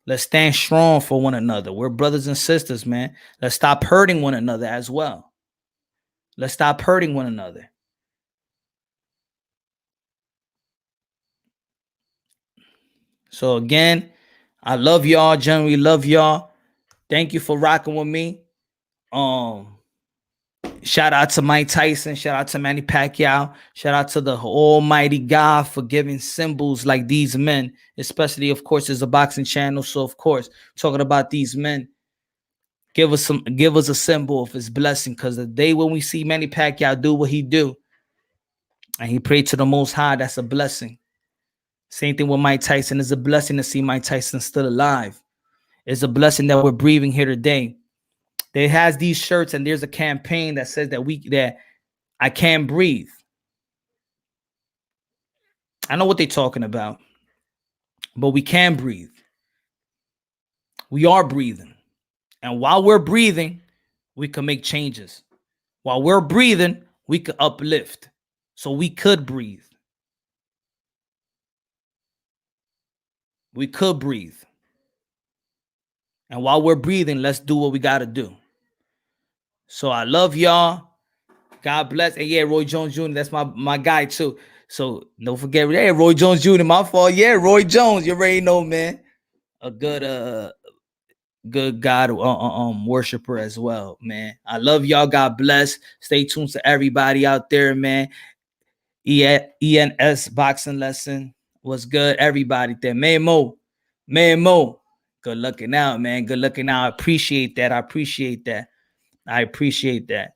Let's stand strong for one another. We're brothers and sisters, man. Let's stop hurting one another as well. Let's stop hurting one another. So again, I love y'all. Generally love y'all. Thank you for rocking with me. Shout out to Mike Tyson. Shout out to Manny Pacquiao. Shout out to the Almighty God for giving symbols like these men. Especially, of course, there's a boxing channel. So, of course, talking about these men, give us a symbol of his blessing. Because the day when we see Manny Pacquiao do what he do, and he prayed to the Most High, that's a blessing. Same thing with Mike Tyson. It's a blessing to see Mike Tyson still alive. It's a blessing that we're breathing here today. They has these shirts, and there's a campaign that says that I can't breathe. I know what they're talking about, but we can breathe. We are breathing. And while we're breathing, we can make changes. While we're breathing, we could uplift. So we could breathe. We could breathe. And while we're breathing, let's do what we got to do. So I love y'all. God bless. And yeah, Roy Jones Jr., that's my guy too. So don't forget, hey, Roy Jones Jr., my fault. Yeah, Roy Jones, you already know, man. A good good God worshiper as well, man. I love y'all. God bless. Stay tuned to everybody out there, man. ENS boxing lesson was good. Everybody there, man. Mo, good looking out, man. Good looking out. I appreciate that. I appreciate that.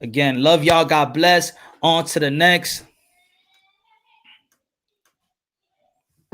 Again, love y'all. God bless. On to the next.